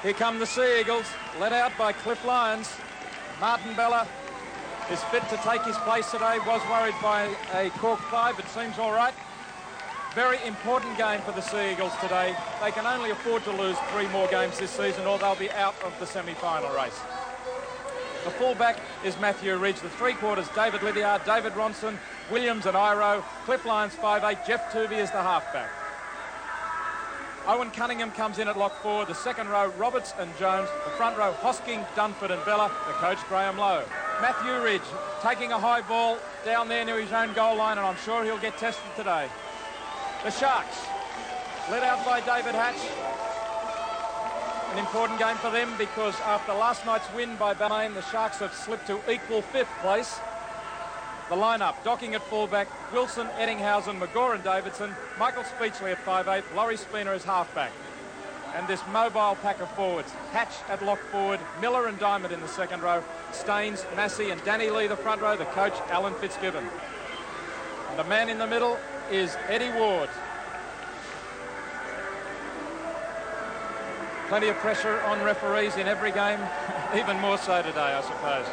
Here come the Sea Eagles, led out by Cliff Lyons. Martin Bella is fit to take his place today. Was worried by a cork thigh, but seems all right. Very important game for the Sea Eagles today. They can only afford to lose 3 more games this season or they'll be out of the semi-final race. The fullback is Matthew Ridge. The three-quarters, David Lydiard, David Ronson, Williams and Iro. Cliff Lyons 5'8", Jeff Tooby is the halfback. Owen Cunningham comes in at lock forward. The second row, Roberts and Jones. The front row, Hosking, Dunford and Bella. The coach, Graham Lowe. Matthew Ridge taking a high ball down there near his own goal line, and I'm sure he'll get tested today. The Sharks, led out by David Hatch. An important game for them because after last night's win by Balmain, the Sharks have slipped to equal 5th place. The lineup, Docking at fullback, Wilson, Eddinghausen, McGaw and Davidson, Michael Speechley at 5'8", Laurie Spooner as halfback. And this mobile pack of forwards, Hatch at lock forward, Miller and Diamond in the second row, Staines, Massey and Danny Lee the front row, the coach, Alan Fitzgibbon. And the man in the middle is Eddie Ward. Plenty of pressure on referees in every game, even more so today, I suppose.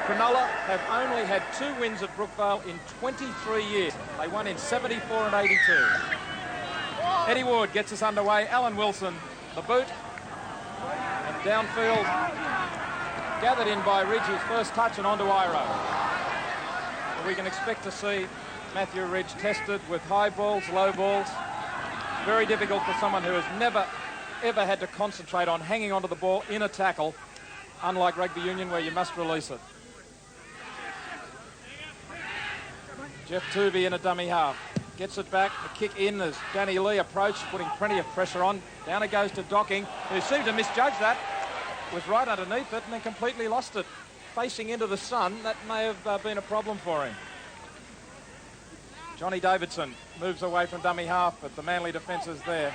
Cronulla have only had 2 wins at Brookvale in 23 years. They won in 74 and 82. Eddie Ward gets us underway. Alan Wilson, the boot. And downfield, gathered in by Ridge, his first touch, and onto Iro. We can expect to see Matthew Ridge tested with high balls, low balls. Very difficult for someone who has never, ever had to concentrate on hanging onto the ball in a tackle, unlike rugby union where you must release it. Jeff Tooby in a dummy half. Gets it back, the kick in as Danny Lee approached, putting plenty of pressure on. Down it goes to Docking, who seemed to misjudge that. Was right underneath it and then completely lost it. Facing into the sun, that may have been a problem for him. Johnny Davidson moves away from dummy half, but the Manly defence is there.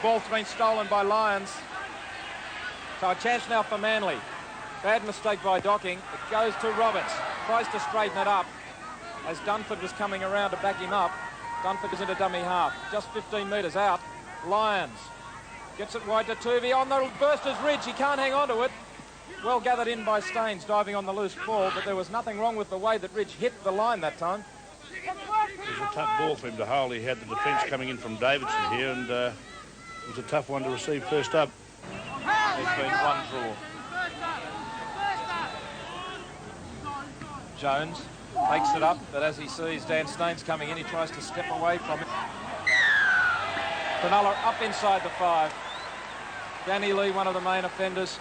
Ball's been stolen by Lyons. So a chance now for Manly. Bad mistake by Docking. It goes to Roberts. Tries to straighten it up as Dunford was coming around to back him up. Dunford is into dummy half. Just 15 metres out. Lyons gets it wide to Tuvey. On the burster's Ridge. He can't hang on to it. Well gathered in by Staines, diving on the loose ball, but there was nothing wrong with the way that Ridge hit the line that time. It was a tough ball for him to hold. He had the defence coming in from Davidson here, and it was a tough one to receive first up. There's been one draw. Jones takes it up, but as he sees Dan Staines coming in, he tries to step away from it. Cronulla up inside the 5. Danny Lee, one of the main offenders.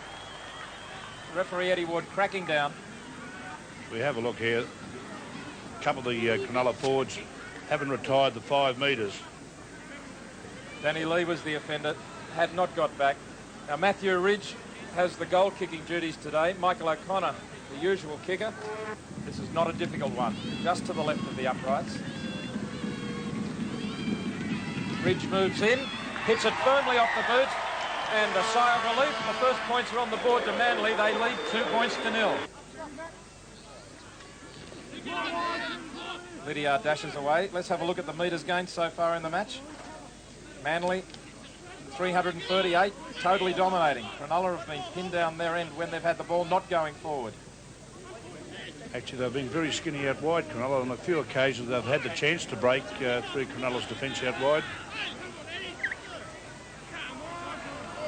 Referee Eddie Ward cracking down. We have a look here. A couple of the Cronulla forwards haven't retired the 5 metres. Danny Lee was the offender, had not got back. Now Matthew Ridge has the goal kicking duties today. Michael O'Connor, the usual kicker. This is not a difficult one, just to the left of the uprights. Ridge moves in, hits it firmly off the boot, and a sigh of relief. The first points are on the board to Manly. They lead 2-0. Lydiard dashes away. Let's have a look at the metres gained so far in the match. Manly, 338, totally dominating. Cronulla have been pinned down their end when they've had the ball, not going forward. Actually, they've been very skinny out wide, Cronulla. On a few occasions, they've had the chance to break through Cronulla's defence out wide.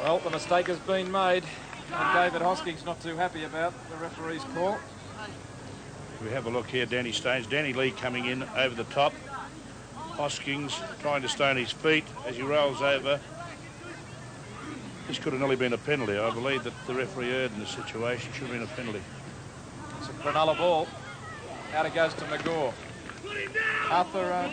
Well, the mistake has been made, and David Hosking's not too happy about the referee's call. We have a look here, Danny Staines. Danny Lee coming in over the top. Hoskins trying to stay on his feet as he rolls over. This could have nearly been a penalty. I believe that the referee erred in this situation. Should have been a penalty. It's a Cronulla ball. Out it goes to McGaw. Arthur,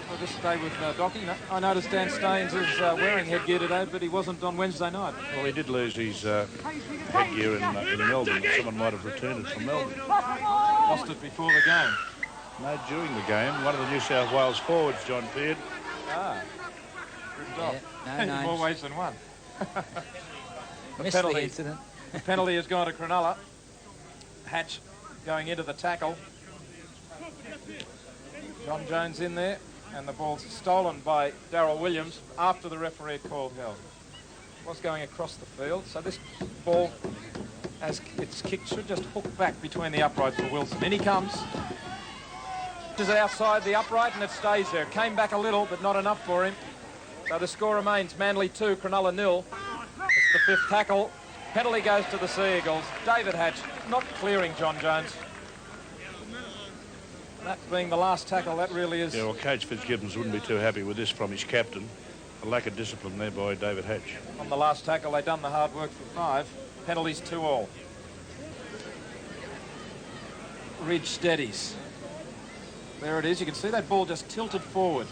we'll just stay with Docking. I noticed Dan Staines is wearing headgear today, but he wasn't on Wednesday night. Well, he did lose his headgear in Melbourne. Someone might have returned it from Melbourne. Lost it before the game. No, during the game. One of the New South Wales forwards, John Peard. Good job. Yeah, no more ways than one. Missed the incident. The penalty has gone to Cronulla. Hatch going into the tackle. John Jones in there, and the ball's stolen by Darryl Williams after the referee called held. was going across the field. So this ball, as it's kicked, should just hook back between the uprights for Wilson. In he comes. Is outside the upright and it stays there. Came back a little, but not enough for him. So the score remains Manly 2, Cronulla 0. It's the fifth tackle. Penalty goes to the Sea Eagles. David Hatch not clearing John Jones. That being the last tackle, that really is... Yeah, well, Coach Fitzgibbons wouldn't be too happy with this from his captain. A lack of discipline there by David Hatch. On the last tackle, they've done the hard work for 5. Penalties 2-all. Ridge steadies. There it is. You can see that ball just tilted forward.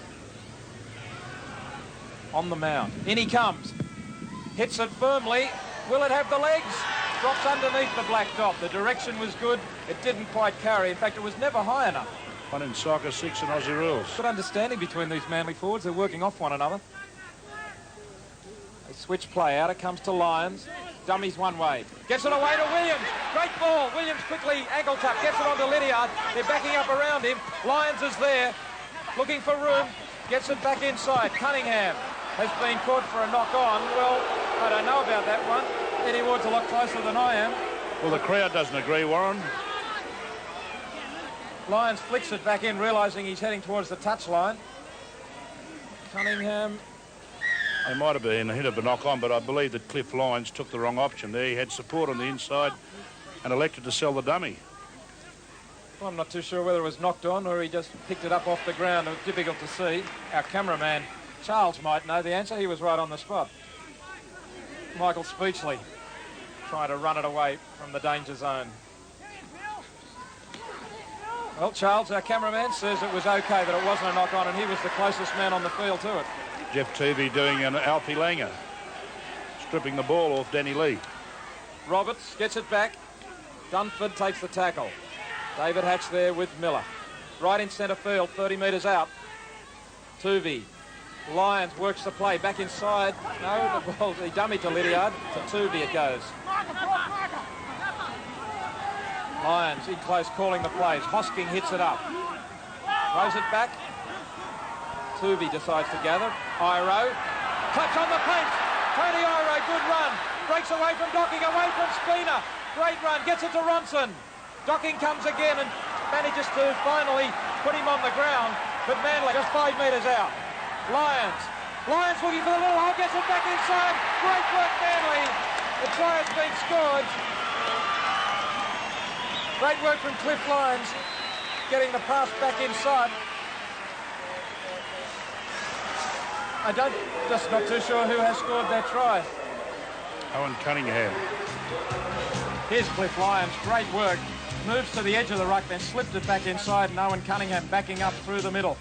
On the mound. In he comes. Hits it firmly. Will it have the legs? Drops underneath the black dot. The direction was good. It didn't quite carry. In fact, it was never high enough. One in soccer, 6 in Aussie rules. Good understanding between these Manly forwards. They're working off one another. They switch play out. It comes to Lyons. Dummies one way. Gets it away to Williams. Great ball. Williams quickly ankle tap. Gets it onto Lydiard. They're backing up around him. Lyons is there. Looking for room. Gets it back inside. Cunningham has been caught for a knock on. Well, I don't know about that one. Eddie Ward's a lot closer than I am. Well, the crowd doesn't agree, Warren. Lyons flicks it back in, realising he's heading towards the touchline. Cunningham. They might have been a hit of a knock on, but I believe that Cliff Lyons took the wrong option there. He had support on the inside and elected to sell the dummy. Well, I'm not too sure whether it was knocked on or he just picked it up off the ground. It was difficult to see. Our cameraman, Charles, might know the answer. He was right on the spot. Michael Speechley trying to run it away from the danger zone. Well, Charles, our cameraman, says it was okay, that it wasn't a knock-on, and he was the closest man on the field to it. Jeff Tuvey doing an Alfie Langer, stripping the ball off Danny Lee. Roberts gets it back. Dunford takes the tackle. David Hatch there with Miller. Right in centre field, 30 metres out. Tuvey. Lyons works the play back inside. No, the ball, the dummy to Lydiard. To Tuvey it goes. Lyons in close calling the plays. Hosking hits it up. Throws it back. Tuvey decides to gather. Iro. Clutch on the paint. Tony Iro, good run. Breaks away from Docking, away from Spina. Great run. Gets it to Ronson. Docking comes again and manages to finally put him on the ground. But Manly just 5 metres out. Lyons looking for the little hole, gets it back inside. Great work, Manly. The try has been scored. Great work from Cliff Lyons, getting the pass back inside. Just not too sure who has scored that try. Owen Cunningham. Here's Cliff Lyons, great work. Moves to the edge of the ruck, then slipped it back inside, and Owen Cunningham backing up through the middle.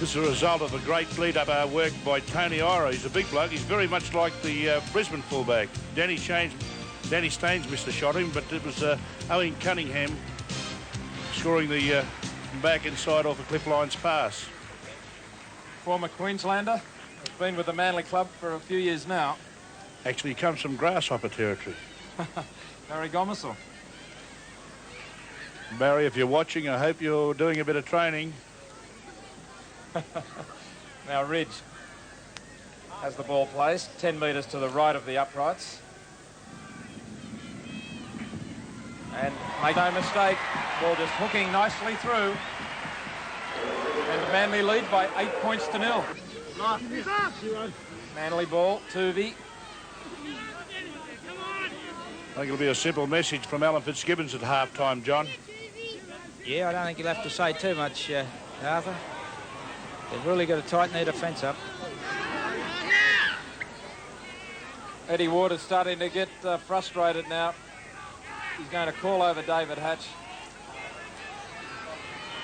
This is a result of a great lead-up work by Tony Iro. He's a big bloke. He's very much like the Brisbane fullback. Danny Staines missed a shot him, but it was Owen Cunningham scoring the back inside off a Cliff Lyons pass. Former Queenslander, has been with the Manly club for a few years now. Actually, he comes from grasshopper territory. Barry Gomersall. Barry, if you're watching, I hope you're doing a bit of training. Now Ridge has the ball placed 10 metres to the right of the uprights. And make no mistake, ball just hooking nicely through. And the Manly lead by 8 points to 0. Manly ball, Tuvey. I think it'll be a simple message from Alan Fitzgibbons at half-time, John. Yeah, I don't think you'll have to say too much, Arthur. They've really got to tighten their defence up. Eddie Ward is starting to get frustrated now. He's going to call over David Hatch.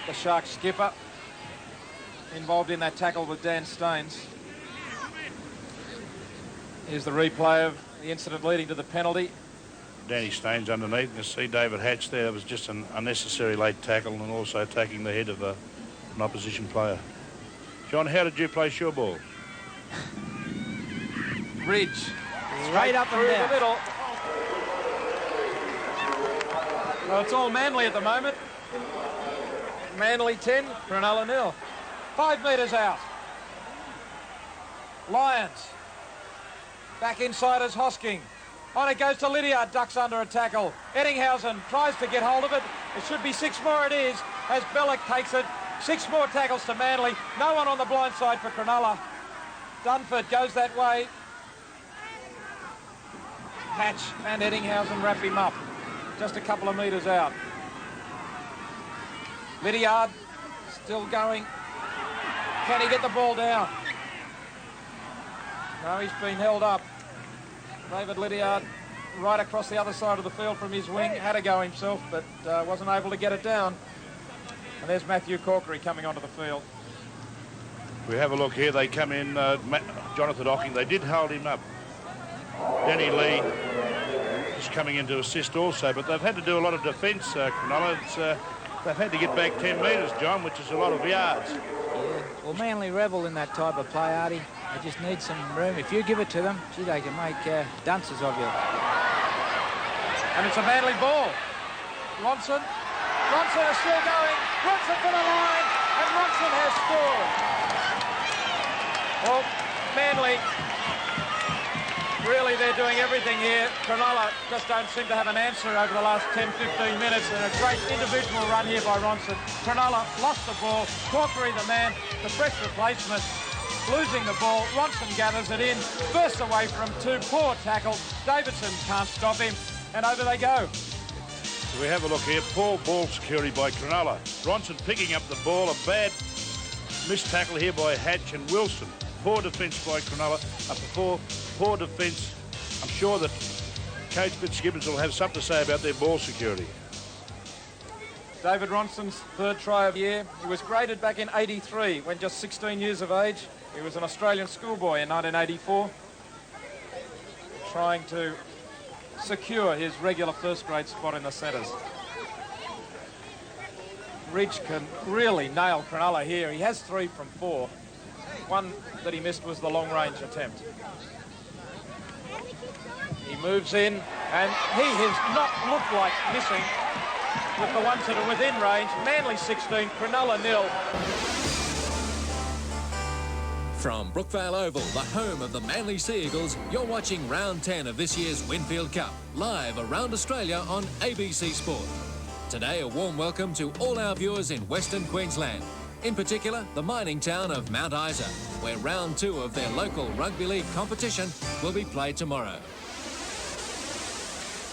The Sharks skipper involved in that tackle with Dan Staines. Here's the replay of the incident leading to the penalty. Danny Staines underneath. You see David Hatch there. It was just an unnecessary late tackle and also taking the head of an opposition player. John, how did you place your ball? Ridge. Straight up and through down. the middle. Well, it's all Manly at the moment. Manly 10, Cronulla 0. 5 metres out. Lyons. Back inside is Hosking. On it goes to Lydiard, ducks under a tackle. Eddinghausen tries to get hold of it. It should be 6 more, it is, as Belloc takes it. 6 more tackles to Manly. No one on the blind side for Cronulla. Dunford goes that way. Hatch and Eddinghausen wrap him up. Just a couple of metres out. Lydiard still going. Can he get the ball down? No, he's been held up. David Lydiard right across the other side of the field from his wing. Had a go himself, but wasn't able to get it down. And there's Matthew Corkery coming onto the field. We have a look here. They come in, Jonathan Hocking. They did hold him up. Danny Lee is coming in to assist also, but they've had to do a lot of defence, Cronulla. They've had to get back 10 metres, John, which is a lot of yards. Yeah, well, Manly revel in that type of play, Artie. They just need some room. If you give it to them, gee, they can make dunces of you. And it's a Manly ball. Ronson is still going. Ronson for the line, and Ronson has scored. Well, Manly, really they're doing everything here. Cronulla just don't seem to have an answer over the last 10-15 minutes, and a great individual run here by Ronson. Cronulla lost the ball. Corkery, the man, the fresh replacement, losing the ball. Ronson gathers it in, bursts away from 2. Poor tackle. Davidson can't stop him, and over they go. We have a look here. Poor ball security by Cronulla. Ronson picking up the ball. A bad missed tackle here by Hatch and Wilson. Poor defence by Cronulla. Poor defence. I'm sure that Coach Fitzgibbons will have something to say about their ball security. David Ronson's 3rd try of the year. He was graded back in '83 when just 16 years of age. He was an Australian schoolboy in 1984, trying to secure his regular first-grade spot in the centres. Ridge can really nail Cronulla here. He has 3 from 4. One that he missed was the long-range attempt. He moves in, and he has not looked like missing with the ones that are within range. Manly 16, Cronulla 0. From Brookvale Oval, the home of the Manly Sea Eagles, you're watching round 10 of this year's Winfield Cup, live around Australia on ABC Sport. Today, a warm welcome to all our viewers in Western Queensland, in particular the mining town of Mount Isa, where round 2 of their local rugby league competition will be played tomorrow.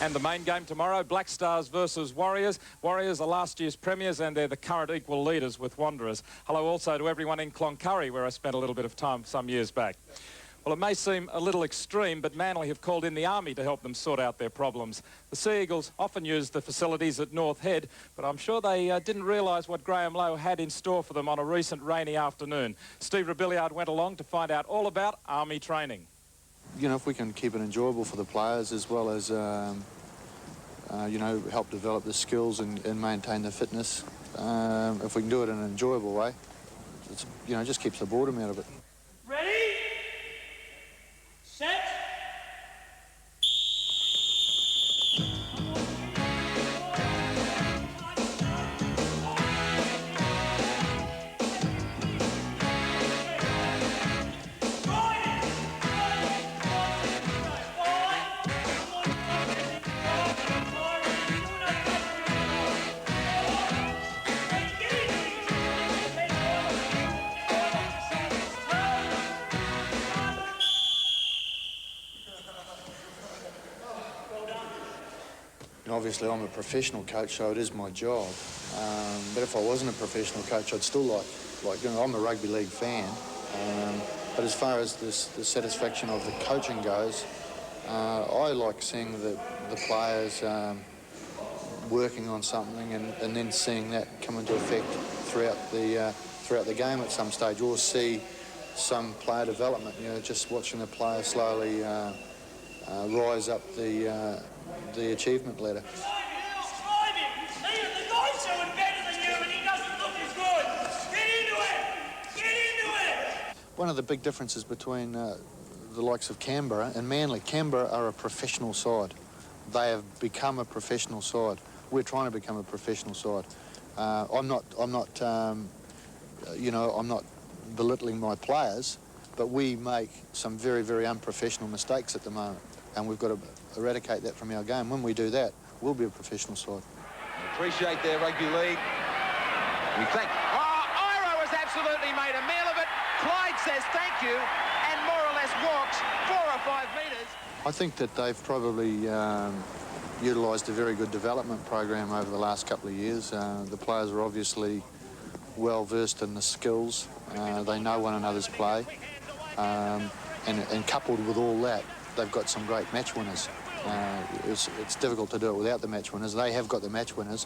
And the main game tomorrow, Black Stars versus Warriors. Warriors are last year's premiers, and they're the current equal leaders with Wanderers. Hello also to everyone in Cloncurry, where I spent a little bit of time some years back. Well, it may seem a little extreme, but Manly have called in the Army to help them sort out their problems. The Sea Eagles often use the facilities at North Head, but I'm sure they didn't realise what Graham Lowe had in store for them on a recent rainy afternoon. Steve Rebillard went along to find out all about Army training. You know, if we can keep it enjoyable for the players as well as, you know, help develop the skills and maintain the fitness, if we can do it in an enjoyable way, it's, you know, just keeps the boredom out of it. Ready? Set. Obviously, I'm a professional coach, so it is my job. But if I wasn't a professional coach, I'd still like you know, I'm a rugby league fan. But as far as the satisfaction of the coaching goes, I like seeing the players working on something and then seeing that come into effect throughout the game at some stage, or see some player development. You know, just watching the player slowly rise up the achievement ladder. One of the big differences between the likes of Canberra and Manly, Canberra are a professional side. They have become a professional side. We're trying to become a professional side. I'm not you know, I'm not belittling my players, but we make some very, very unprofessional mistakes at the moment, and we've got to eradicate that from our game. When we do that, we'll be a professional side. Appreciate their rugby league. We thank... Oh, Iro has absolutely made a meal of it. Clyde says thank you and more or less walks 4 or 5 metres. I think that they've probably utilised a very good development program over the last couple of years. The players are obviously well versed in the skills. They know one another's play. And coupled with all that, they've got some great match winners. It's difficult to do it without the match winners. They have got the match winners,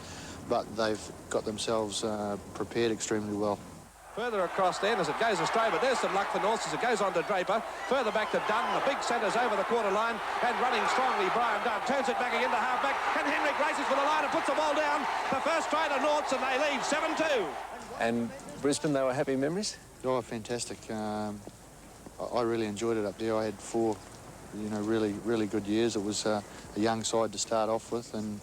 but they've got themselves prepared extremely well. Further across then as it goes astray, but there's some luck for North as it goes on to Draper. Further back to Dunn, the big centre's over the quarter line, and running strongly, Brian Dunn turns it back again to half-back, and Henrik races for the line and puts the ball down. The first try to Norths, and they lead 7-2. And Brisbane, they were happy memories? Oh, fantastic. I really enjoyed it up there. I had 4, really, really good years. It was a young side to start off with, and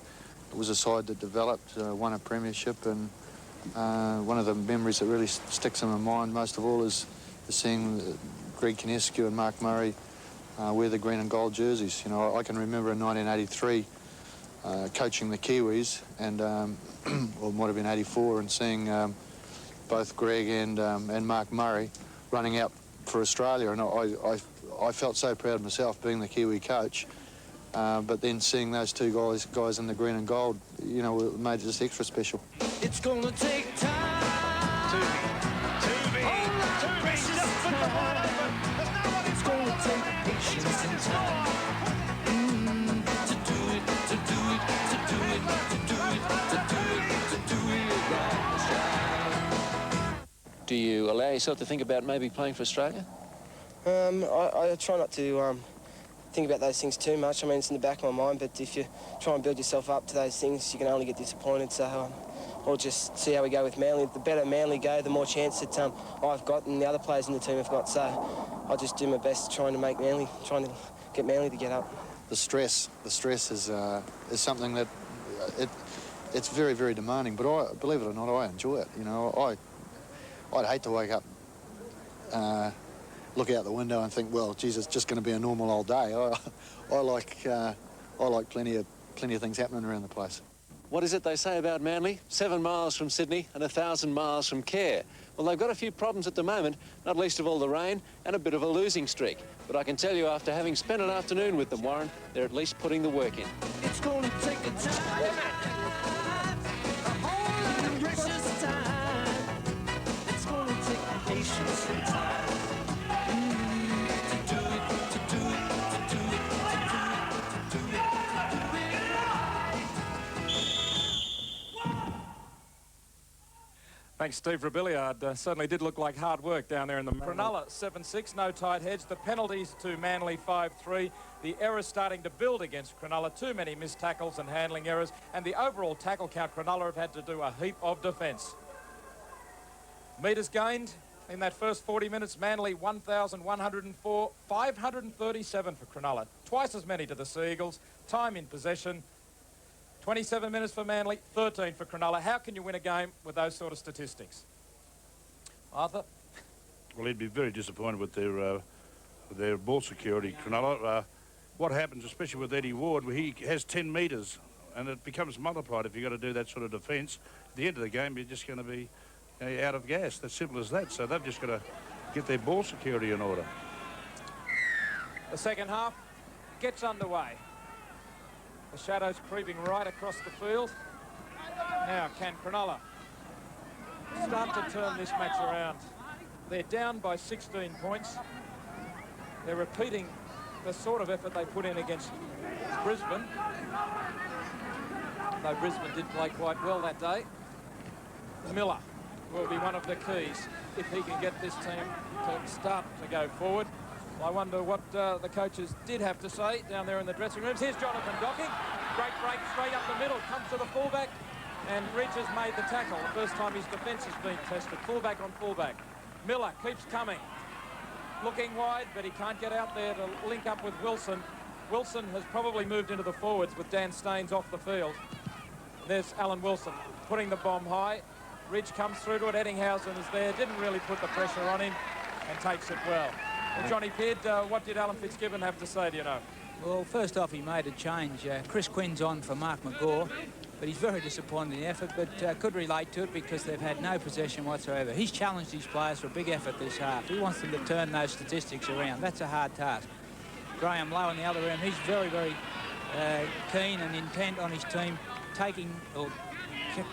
it was a side that developed, won a premiership, and one of the memories that really sticks in my mind most of all is seeing Greg Kinescu and Mark Murray wear the green and gold jerseys. I can remember in 1983 coaching the Kiwis, and or it might have been 84, and seeing both Greg and Mark Murray running out for Australia, and I felt so proud myself being the Kiwi coach. But then seeing those two guys in the green and gold, it made it just extra special. It's gonna take time. It's gonna take patience and time. To do it right. Do you allow yourself to think about maybe playing for Australia? I try not to think about those things too much. I mean, it's in the back of my mind, but if you try and build yourself up to those things, you can only get disappointed. So we'll just see how we go with Manly. The better Manly go, the more chance that I've got and the other players in the team have got. So I'll just do my best trying to get Manly to get up. The stress is something that it's very, very demanding. But believe it or not, I enjoy it. I'd hate to wake up, look out the window and think, well, geez, it's just going to be a normal old day. I like plenty of things happening around the place. What is it they say about Manly? 7 miles from Sydney and 1,000 miles from care. Well, they've got a few problems at the moment, not least of all the rain and a bit of a losing streak. But I can tell you, after having spent an afternoon with them, Warren, they're at least putting the work in. It's gonna take a time. A whole precious time. It's gonna take patience and time. Thanks, Steve Rebillard. Certainly did look like hard work down there in the... Cronulla 7-6, no tight heads. The penalties to Manly 5-3. The errors starting to build against Cronulla. Too many missed tackles and handling errors. And the overall tackle count, Cronulla have had to do a heap of defence. Metres gained in that first 40 minutes. Manly 1,104, 537 for Cronulla. Twice as many to the Seagulls. Time in possession. 27 minutes for Manly, 13 for Cronulla. How can you win a game with those sort of statistics? Arthur? Well, he'd be very disappointed with their ball security, Cronulla. What happens, especially with Eddie Ward, he has 10 metres, and it becomes multiplied if you've got to do that sort of defence. At the end of the game, you're just going to be out of gas. That's simple as that. So they've just got to get their ball security in order. The second half gets underway. The shadows creeping right across the field. Now, can Cronulla start to turn this match around? They're down by 16 points. They're repeating the sort of effort they put in against Brisbane. Though Brisbane did play quite well that day. Miller will be one of the keys if he can get this team to start to go forward. I wonder what the coaches did have to say down there in the dressing rooms. Here's Jonathan Docking. Great break straight up the middle. Comes to the fullback. And Ridge has made the tackle. The first time his defence has been tested. Fullback on fullback. Miller keeps coming. Looking wide, but he can't get out there to link up with Wilson. Wilson has probably moved into the forwards with Dan Staines off the field. There's Alan Wilson putting the bomb high. Ridge comes through to it. Eddinghausen is there. Didn't really put the pressure on him and takes it well. Well, Johnny Peard, what did Alan Fitzgibbon have to say, do you know? Well, first off, he made a change. Chris Quinn's on for Mark McGaw, but he's very disappointed in the effort, but could relate to it because they've had no possession whatsoever. He's challenged his players for a big effort this half. He wants them to turn those statistics around. That's a hard task. Graham Lowe in the other end, he's very, very keen and intent on his team taking or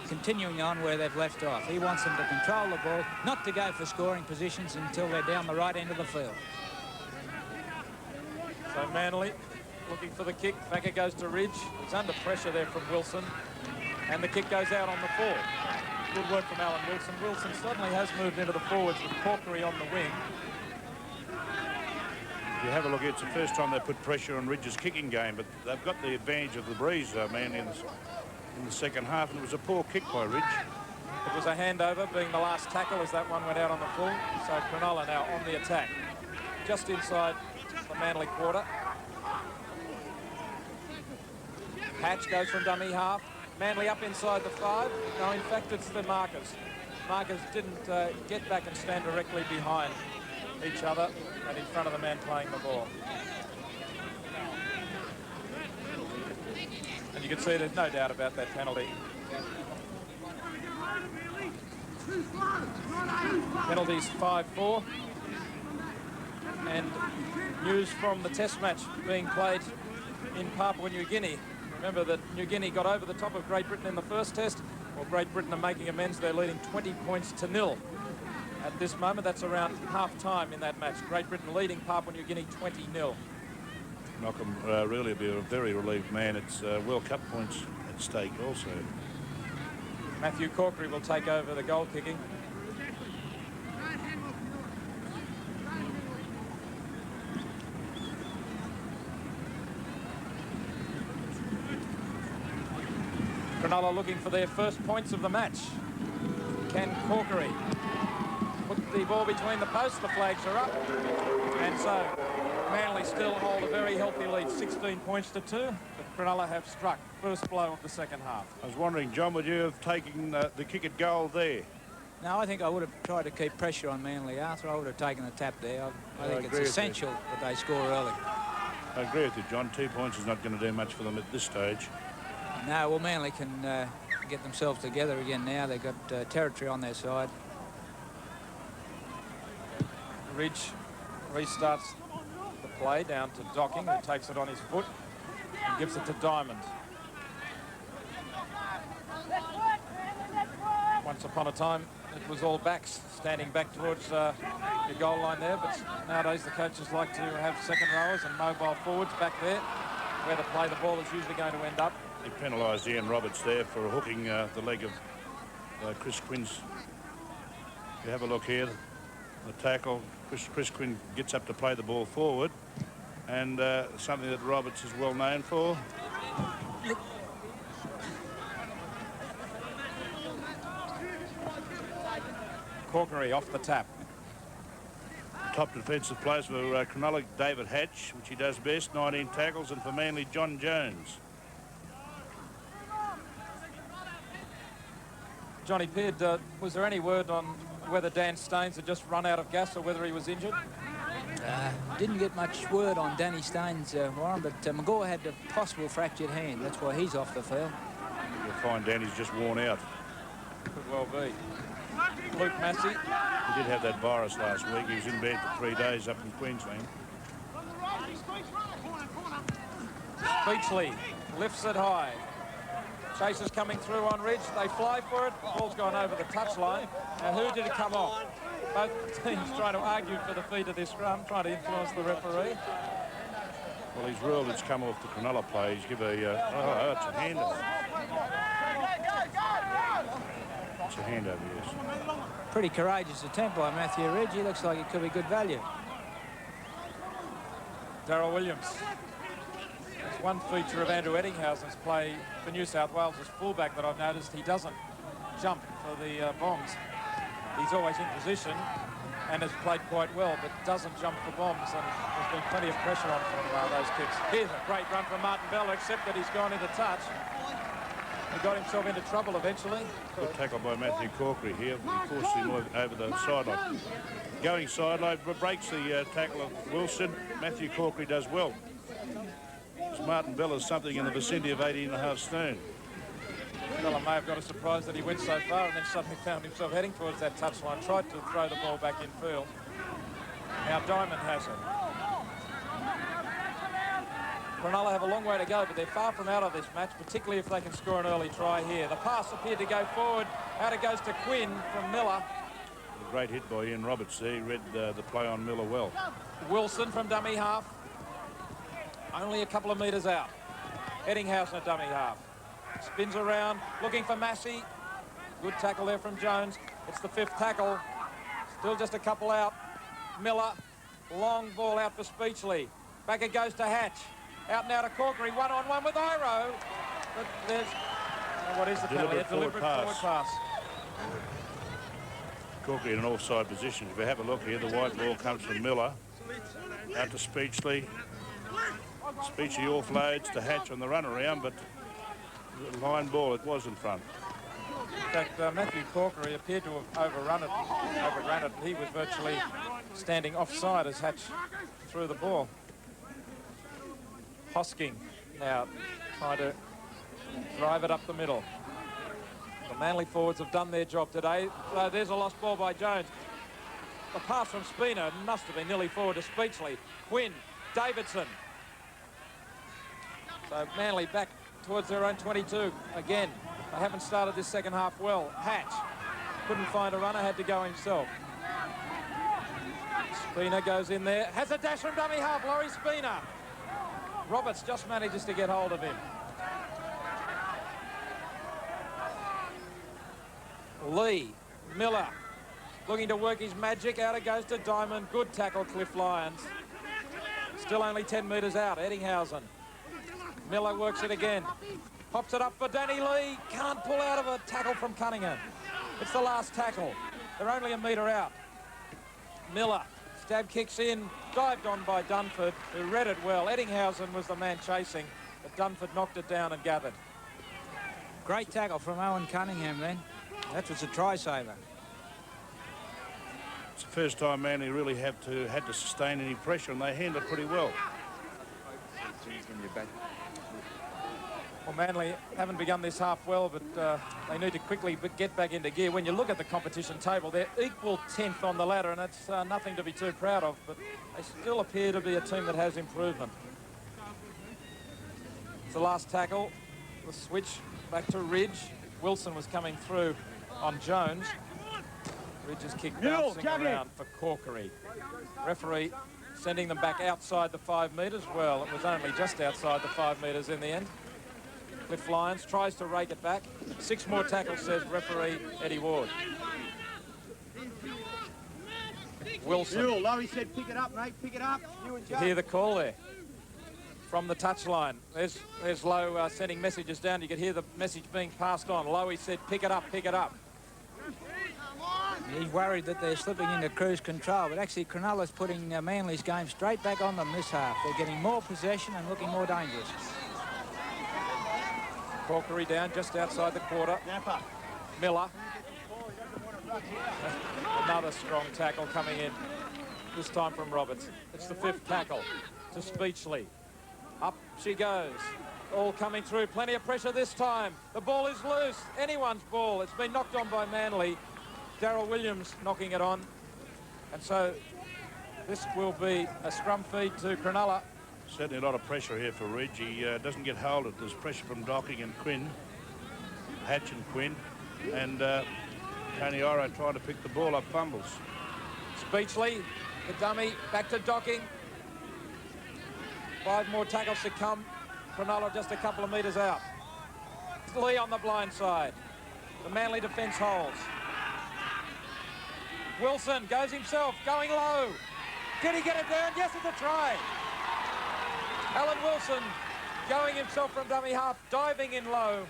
continuing on where they've left off. He wants them to control the ball, not to go for scoring positions until they're down the right end of the field. So Manly looking for the kick. Back it goes to Ridge. He's under pressure there from Wilson. And the kick goes out on the full. Good work from Alan Wilson. Wilson suddenly has moved into the forwards with Corkery on the wing. If you have a look, it's the first time they put pressure on Ridge's kicking game, but they've got the advantage of the breeze, Manly, in the second half, and it was a poor kick by Ridge. It was a handover, being the last tackle as that one went out on the full. So Cronulla now on the attack. Just inside the Manly quarter. Hatch goes from dummy half. Manly up inside the 5. No, in fact, it's the markers. Markers didn't get back and stand directly behind each other and in front of the man playing the ball. And you can see there's no doubt about that penalty. Penalties 5-4. And news from the test match being played in Papua New Guinea. Remember that New Guinea got over the top of Great Britain in the first test. Well, Great Britain are making amends. They're leading 20 points to 0. At this moment, that's around half-time in that match. Great Britain leading Papua New Guinea 20-0. Malcolm really will be a very relieved man. It's World Cup points at stake also. Matthew Corkery will take over the goal kicking. Cronulla looking for their first points of the match. Can Corkery put the ball between the posts? The flags are up. And so Manly still hold a very healthy lead, 16 points to 2. But Cronulla have struck first blow of the second half. I was wondering, John, would you have taken the kick at goal there? No, I think I would have tried to keep pressure on Manly, Arthur. I would have taken the tap there. I think it's essential that they score early. I agree with you, John. 2 points is not going to do much for them at this stage. No, well, Manly can get themselves together again now. They've got territory on their side. Ridge restarts the play down to Docking, who takes it on his foot and gives it to Diamond. Once upon a time, it was all backs, standing back towards the goal line there, but nowadays the coaches like to have second rowers and mobile forwards back there, where to play the ball is usually going to end up. He penalised Ian Roberts there for hooking the leg of Chris Quinn's. If you have a look here, the tackle, Chris Quinn gets up to play the ball forward, and something that Roberts is well known for. Corkery off the tap. Top defensive players for Cronulla, David Hatch, which he does best, 19 tackles, and for Manly, John Jones. Johnny Peard, was there any word on whether Dan Staines had just run out of gas or whether he was injured? Didn't get much word on Danny Staines, Warren, but McGaw had a possible fractured hand. That's why he's off the field. You'll find Danny's just worn out. Could well be. Luke Massey. He did have that virus last week. He was in bed for 3 days up in Queensland. Beachley lifts it high. Chasers coming through on Ridge. They fly for it. Ball's gone over the touchline. Now, who did it come off? Both teams trying to argue for the feet of this scrum, trying to influence the referee. Well, he's ruled it's come off the Cronulla play. He's given a... oh, it's a handover. It's a handover, yes. Pretty courageous attempt by Matthew Ridge. He looks like it could be good value. Darryl Williams. It's one feature of Andrew Eddinghausen's play for New South Wales as fullback that I've noticed. He doesn't jump for the bombs. He's always in position and has played quite well, but doesn't jump for bombs, and there's been plenty of pressure on from those kicks. Here's a great run from Martin Bell, except that he's gone into touch. He got himself into trouble eventually. Good tackle by Matthew Corkery here. He forced him over the sideline. Going sideline, breaks the tackle of Wilson. Matthew Corkery does well. Martin Bella's something in the vicinity of 18.5 stone. Bella may have got a surprise that he went so far and then suddenly found himself heading towards that touchline. Tried to throw the ball back in field. Now Diamond has it. Cronulla have a long way to go, but they're far from out of this match, particularly if they can score an early try here. The pass appeared to go forward. Out it goes to Quinn from Miller. A great hit by Ian Roberts there. He read the play on Miller well. Wilson from dummy half. Only a couple of metres out. Eddinghausen at dummy half. Spins around, looking for Massey. Good tackle there from Jones. It's the 5th tackle. Still just a couple out. Miller, long ball out for Speechley. Back it goes to Hatch. Out now to Corkery, one-on-one with Iro. But there's, what is the penalty? A deliberate forward pass. Corkery in an offside position. If we have a look here, the white ball comes from Miller. Out to Speechley. Speechley offloads to Hatch on the run around, but the line ball, it was in front. In fact, Matthew Corkery appeared to have overrun it. He was virtually standing offside as Hatch threw the ball. Hosking now trying to drive it up the middle. The Manly forwards have done their job today. There's a lost ball by Jones. The pass from Spina must have been nearly forward to Speechley. Quinn, Davidson. So Manly back towards their own 22 again. They haven't started this second half well. Hatch couldn't find a runner, had to go himself. Spina goes in there, has a dash from dummy half, Laurie Spina. Roberts just manages to get hold of him. Lee, Miller, looking to work his magic. Out it goes to Diamond. Good tackle, Cliff Lyons. Still only 10 metres out, Eddinghausen. Miller works it again. Pops it up for Danny Lee. Can't pull out of a tackle from Cunningham. It's the last tackle. They're only a metre out. Miller, stab kicks in. Dived on by Dunford, who read it well. Eddinghausen was the man chasing, but Dunford knocked it down and gathered. Great tackle from Owen Cunningham then. That was a try saver. It's the first time Manly really had to sustain any pressure, and they handled it pretty well. Well, Manly haven't begun this half well, but they need to quickly get back into gear. When you look at the competition table, they're equal 10th on the ladder, and it's nothing to be too proud of, but they still appear to be a team that has improvement. It's the last tackle. The switch back to Ridge. Wilson was coming through on Jones. Ridge's kick bouncing around for Corkery. Referee sending them back outside the 5 metres. Well, it was only just outside the 5 metres in the end. Cliff Lyons tries to rake it back. 6 more tackles, says referee Eddie Ward. Wilson. Laurie said, pick it up, mate, pick it up. You hear the call there from the touchline. There's Lowe sending messages down. You could hear the message being passed on. Lowe said, pick it up, pick it up. He's worried that they're slipping into cruise control, but actually Cronulla's putting Manly's game straight back on them this half. They're getting more possession and looking more dangerous. Corkery down just outside the quarter. Miller. Another strong tackle coming in, this time from Roberts. It's the 5th tackle to Speechley. Up she goes. All coming through. Plenty of pressure this time. The ball is loose. Anyone's ball. It's been knocked on by Manly. Darryl Williams knocking it on. And so this will be a scrum feed to Cronulla. Certainly a lot of pressure here for Ridge. He doesn't get hold of it. There's pressure from Docking and Quinn. Hatch and Quinn. And Tony Iro trying to pick the ball up, fumbles. Speechley, the dummy, back to Docking. 5 more tackles to come. Cronulla just a couple of metres out. Lee on the blind side. The Manly defence holds. Wilson goes himself, going low. Did he get it down? Yes, it's a try. Alan Wilson going himself from dummy half, diving in low.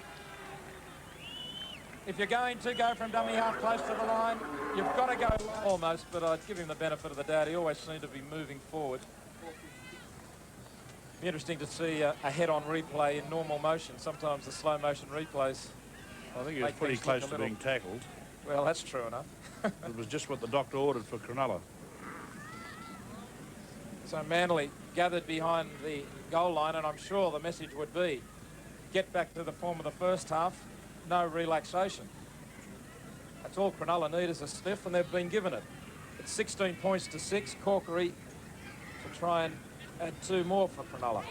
If you're going to go from dummy half close to the line, you've got to go almost, but I'd give him the benefit of the doubt. He always seemed to be moving forward. Be interesting to see a head-on replay in normal motion. Sometimes the slow motion replays. I think he was pretty close to being tackled. Well, that's true enough. It was just what the doctor ordered for Cronulla. So Manly gathered behind the goal line, and I'm sure the message would be, get back to the form of the first half, no relaxation. That's all Cronulla need is a sniff, and they've been given it. It's 16 points to 6. Corkery to try and add 2 more for Cronulla.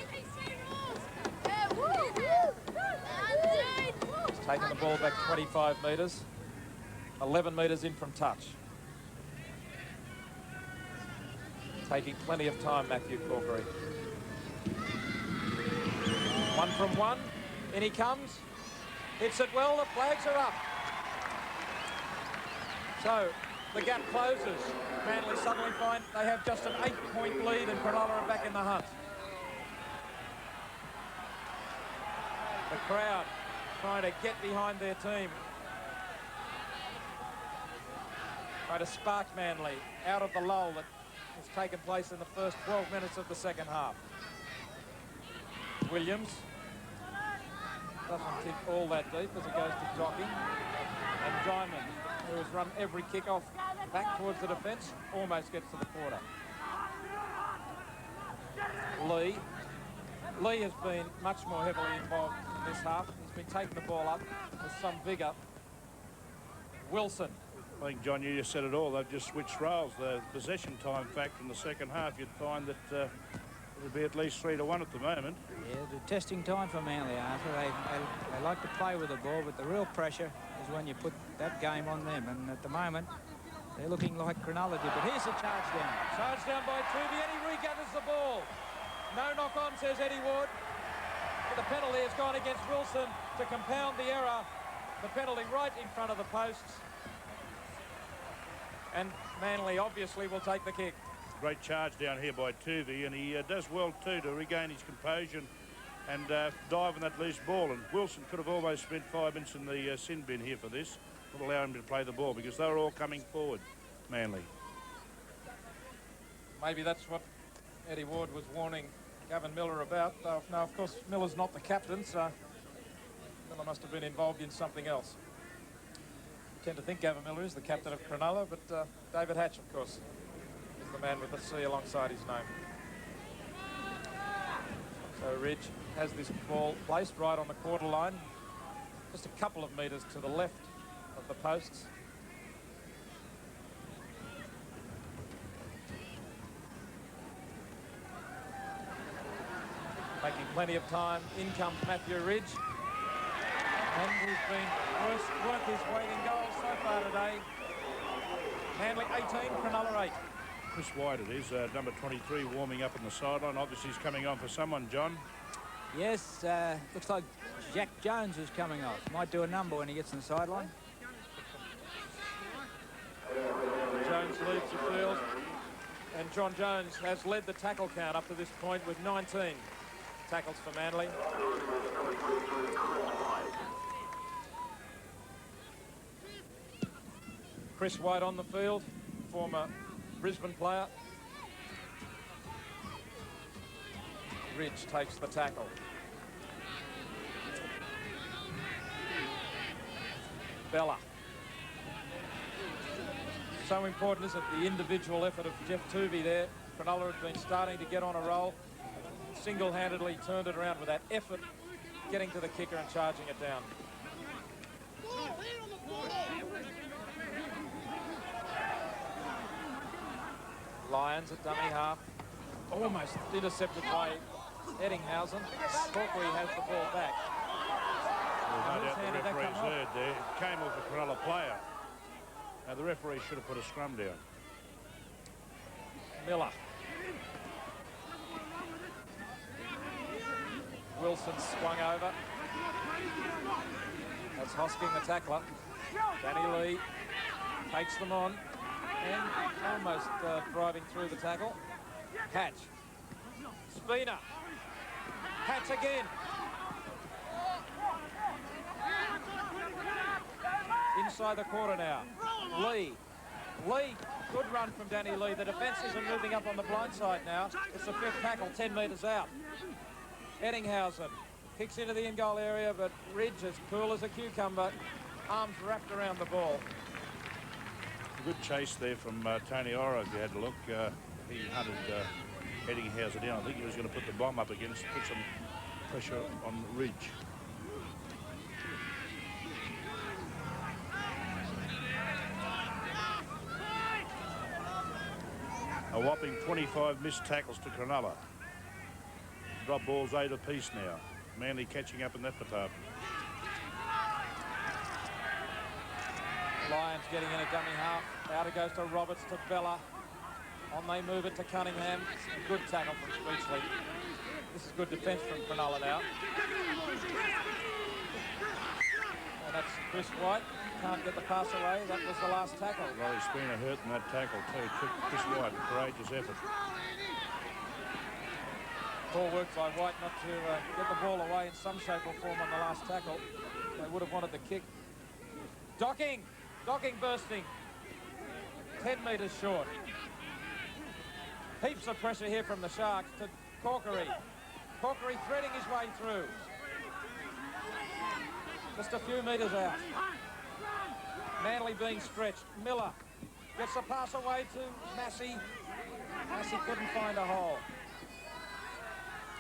He's taken the ball back 25 metres, 11 metres in from touch. Taking plenty of time, Matthew Corkery. 1 from 1. In he comes. Hits it well. The flags are up. So the gap closes. Manly suddenly find they have just an 8-point lead, and Cronulla are back in the hunt. The crowd trying to get behind their team. Trying to spark Manly out of the lull that has taken place in the first 12 minutes of the second half. Williams doesn't kick all that deep as it goes to Docking. And Diamond, who has run every kick-off back towards the defence, almost gets to the quarter. Lee has been much more heavily involved in this half. He's been taking the ball up with some vigour. Wilson. I think, John, you just said it all. They've just switched roles. The possession time factor in the second half, you'd find that it would be at least 3-1 at the moment. Yeah, the testing time for Manly, Arthur. They like to play with the ball, but the real pressure is when you put that game on them. And at the moment, they're looking like Cronulla did. But here's the charge down. Charge down by Tuvey, and he regathers the ball. No knock on, says Eddie Ward. But the penalty has gone against Wilson to compound the error. The penalty right in front of the posts. And Manly obviously will take the kick. Great charge down here by Tuvey, and he does well too to regain his composure and dive on that loose ball. And Wilson could have almost spent 5 minutes in the sin bin here for this, not allow him to play the ball, because they were all coming forward, Manly. Maybe that's what Eddie Ward was warning Gavin Miller about. Now, of course, Miller's not the captain, so Miller must have been involved in something else. I tend to think Gavin Miller is the captain of Cronulla, but David Hatch, of course, is the man with the C alongside his name. So Ridge has this ball placed right on the quarter line, just a couple of metres to the left of the posts. Making plenty of time. In comes Matthew Ridge. And he's been worked his way in goals so far today. Manly 18, Cronulla 8. Chris White it is, number 23, warming up on the sideline. Obviously he's coming on for someone, John. Yes, looks like Jack Jones is coming off. Might do a number when he gets on the sideline. Jones leads the field. And John Jones has led the tackle count up to this point with 19 tackles for Manly. Chris White on the field, former Brisbane player. Ridge takes the tackle. Bella. So important, isn't it, the individual effort of Jeff Tuvey there. Cronulla had been starting to get on a roll. Single-handedly turned it around with that effort, getting to the kicker and charging it down. Lions at dummy half. Almost intercepted by Eddinghausen. Corkery has the ball back. Well, no doubt the referee's heard there. It came off a Cronulla player. Now the referee should have put a scrum down. Miller. Wilson swung over. That's Hosking, the tackler. Danny Lee takes them on and almost driving through the tackle. Hatch. Spina. Hatch again. Inside the quarter now. Lee. Good run from Danny Lee. The defence isn't moving up on the blind side now. It's the fifth tackle, 10 metres out. Ettinghausen kicks into the in-goal area, but Ridge is cool as a cucumber, arms wrapped around the ball. A good chase there from Tony Oro, if you had a look. He hunted Ettinghausen down. I think he was going to put the bomb up against, put some pressure on Ridge. A whopping 25 missed tackles to Cronulla. Drop balls 8 apiece now. Manly catching up in that department. Lions getting in a dummy half. Out it goes to Roberts, to Bella. On they move it to Cunningham. A good tackle from Speechley. This is good defence from Cronulla now. And that's Chris White. Can't get the pass away. That was the last tackle. Rolly Spooner hurt in that tackle too. Chris White, courageous effort. Poor work by White not to get the ball away in some shape or form on the last tackle. They would have wanted the kick. Docking bursting. 10 metres short. Heaps of pressure here from the Sharks to Corkery. Corkery threading his way through. Just a few metres out. Manly being stretched. Miller gets the pass away to Massey. Massey couldn't find a hole.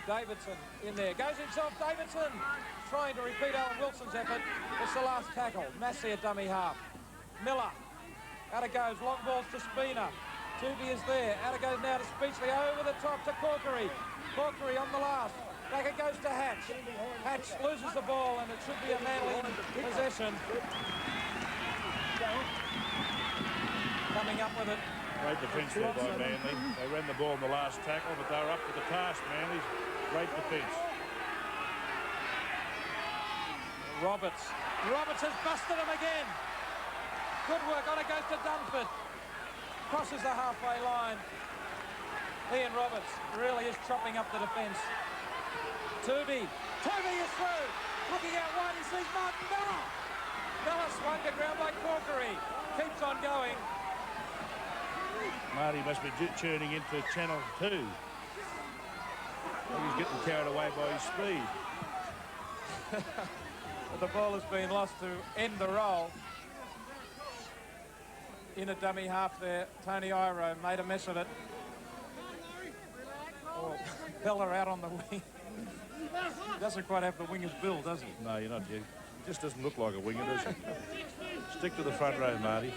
Davidson in there. Goes himself, Davidson. Trying to repeat Alan Wilson's effort. It's the last tackle. Massey a dummy half. Miller. Out it goes. Long balls to Spina. Tooby is there. Out it goes now to Speechley. Over the top to Corkery. Corkery on the last. Back it goes to Hatch. Hatch loses the ball and it should be a Manly possession. Coming up with it. Great defence there by Manly. They ran the ball in the last tackle, but they were up to the task, Manly. Great defence. Roberts has busted him again. Good work. On it goes to Dunford. Crosses the halfway line. Ian Roberts really is chopping up the defence. Tooby is through. Looking out wide, he sees Martin Bella. Bella swung to ground by Corkery. Keeps on going. Marty must be tuning into Channel 2. He's getting carried away by his speed. But the ball has been lost to end the roll. In a dummy half there, Tony Iro made a mess of it. Oh, Bella out on the wing. He doesn't quite have the winger's bill, does he? No, you're not. He just doesn't look like a winger, does he? Stick to the front row, Marty.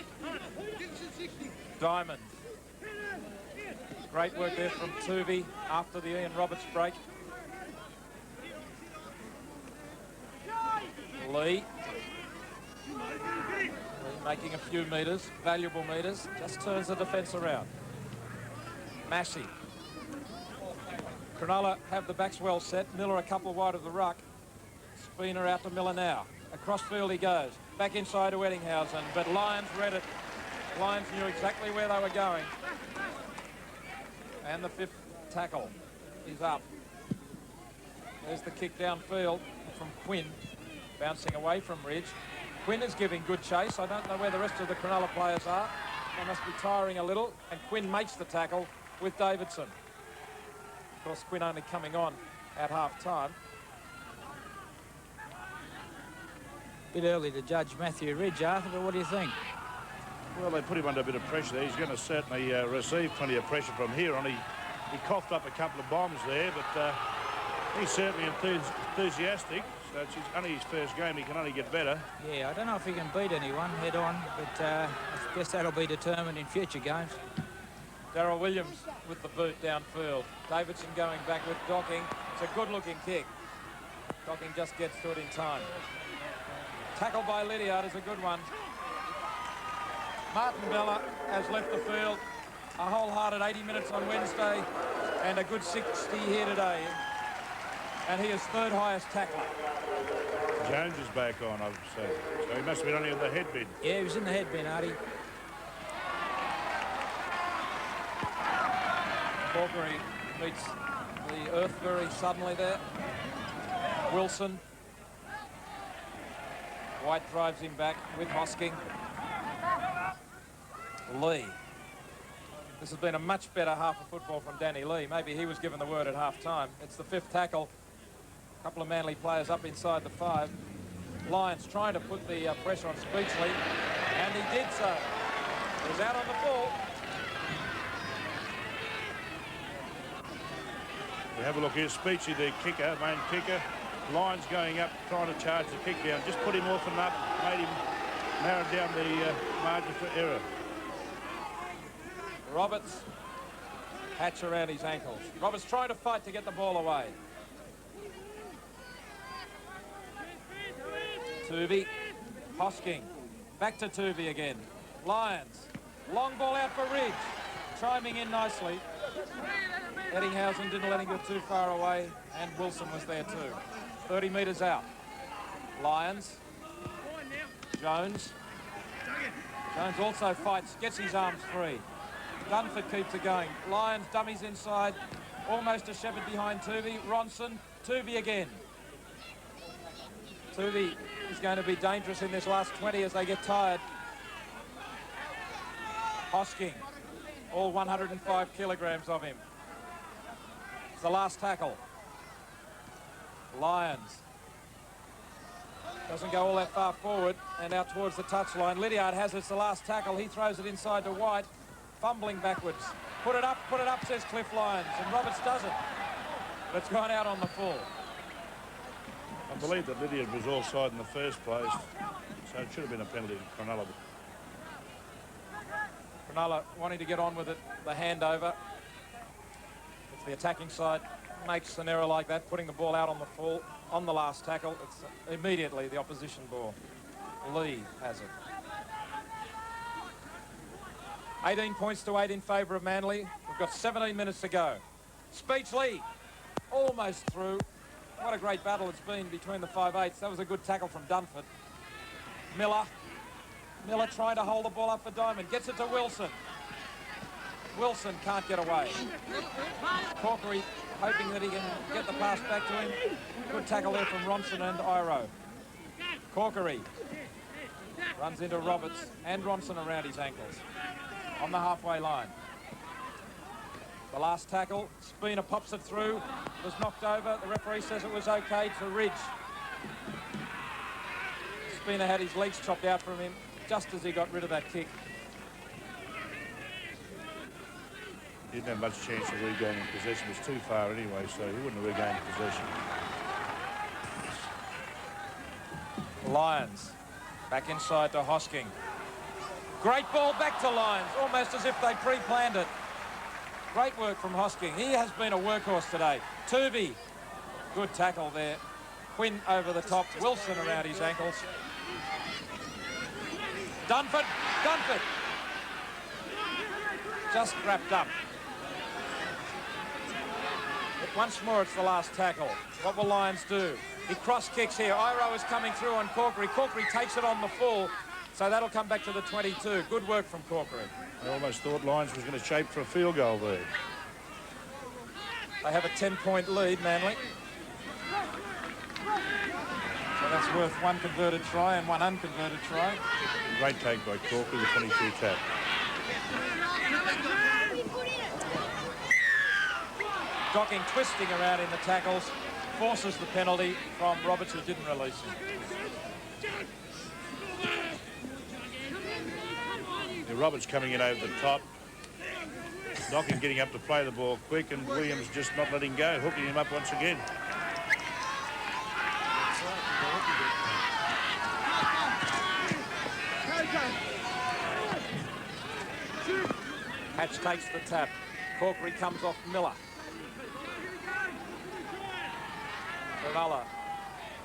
Diamond. Great work there from Tooby after the Ian Roberts break. Lee making a few metres, valuable metres, just turns the defence around. Massey. Cronulla have the backs well set. Miller a couple wide of the ruck. Spina out to Miller now. Across field he goes. Back inside to Ettinghausen, but Lions read it. Lions knew exactly where they were going. And the 5th tackle is up. There's the kick downfield from Quinn, bouncing away from Ridge. Quinn is giving good chase. I don't know where the rest of the Cronulla players are. They must be tiring a little. And Quinn makes the tackle with Davidson. Of course, Quinn only coming on at half-time. Bit early to judge Matthew Ridge, Arthur, but what do you think? Well, they put him under a bit of pressure there. He's going to certainly receive plenty of pressure from here on. He coughed up a couple of bombs there, but he's certainly enthusiastic. So it's only his first game. He can only get better. Yeah, I don't know if he can beat anyone head on, but I guess that'll be determined in future games. Darryl Williams with the boot downfield. Davidson going back with Docking. It's a good-looking kick. Docking just gets to it in time. Tackle by Lydiard is a good one. Martin Bella has left the field. A wholehearted 80 minutes on Wednesday and a good 60 here today. And he is 3rd highest tackler. Jones is back on, I would say. So he must have been only in the head bin. Yeah, he was in the head bin, Artie. Corkery meets the earth very suddenly there. Wilson. White drives him back with Hosking. Lee. This has been a much better half of football from Danny Lee. Maybe he was given the word at half-time. It's the 5th tackle couple of Manly players up inside the 5. Lyons trying to put the pressure on Speechley, and he did so. He's out on the full. We have a look here. Speechley, the kicker, main kicker. Lyons going up, trying to charge the kick down. Just put him off and up, made him narrow down the margin for error. Roberts, patch around his ankles. Roberts trying to fight to get the ball away. Tuvey, Hosking, back to Tuvey again. Lyons, long ball out for Ridge, chiming in nicely. Eddinghausen didn't let him get too far away, and Wilson was there too. 30 metres out. Lyons, Jones. Jones also fights, gets his arms free. Dunford keeps it going. Lyons dummies inside, almost a Shepherd behind Tuvey. Ronson, Tuvey again. Tuvey is going to be dangerous in this last 20 as they get tired. Hosking, all 105 kilograms of him. It's the last tackle. Lyons doesn't go all that far forward and out towards the touchline. Lydiard has it. It's the last tackle. He throws it inside to White, fumbling backwards. Put it up, says Cliff Lyons, and Roberts does it. But it's gone out on the full. I believe that Lydiard was offside in the first place, so it should have been a penalty to Cronulla. Cronulla wanting to get on with it, the handover. It's the attacking side makes an error like that, putting the ball out on the full on the last tackle. It's immediately the opposition ball. Lee has it. 18 points to 8 in favour of Manly. We've got 17 minutes to go. Speechley almost through. What a great battle it's been between the 5/8s. That was a good tackle from Dunford. Miller trying to hold the ball up for Diamond. Gets it to Wilson. Wilson can't get away. Corkery hoping that he can get the pass back to him. Good tackle there from Ronson and Iro. Corkery runs into Roberts and Ronson around his ankles on the halfway line. The last tackle, Spina pops it through, was knocked over. The referee says it was okay to Ridge. Spina had his legs chopped out from him just as he got rid of that kick. He didn't have much chance of regaining possession. It was too far anyway, so he wouldn't have regained possession. Lyons back inside to Hosking. Great ball back to Lyons, almost as if they pre-planned it. Great work from Hosking. He has been a workhorse today. Tuvey, good tackle there. Quinn over the top, Wilson around his ankles. Dunford. Just wrapped up. But once more, it's the last tackle. What will Lyons do? He cross kicks here. Iro is coming through on Corkery. Corkery takes it on the full, so that'll come back to the 22. Good work from Corkery. I almost thought Lyons was going to shape for a field goal there. They have a 10-point lead, Manly. So that's worth one converted try and one unconverted try. Great take by Corkery, the 22 tap. Docking, twisting around in the tackles, forces the penalty from Roberts, who didn't release him. Roberts coming in over the top. Docking getting up to play the ball quick, and Williams just not letting go, hooking him up once again. Hatch takes the tap. Corkery comes off Miller. Cronulla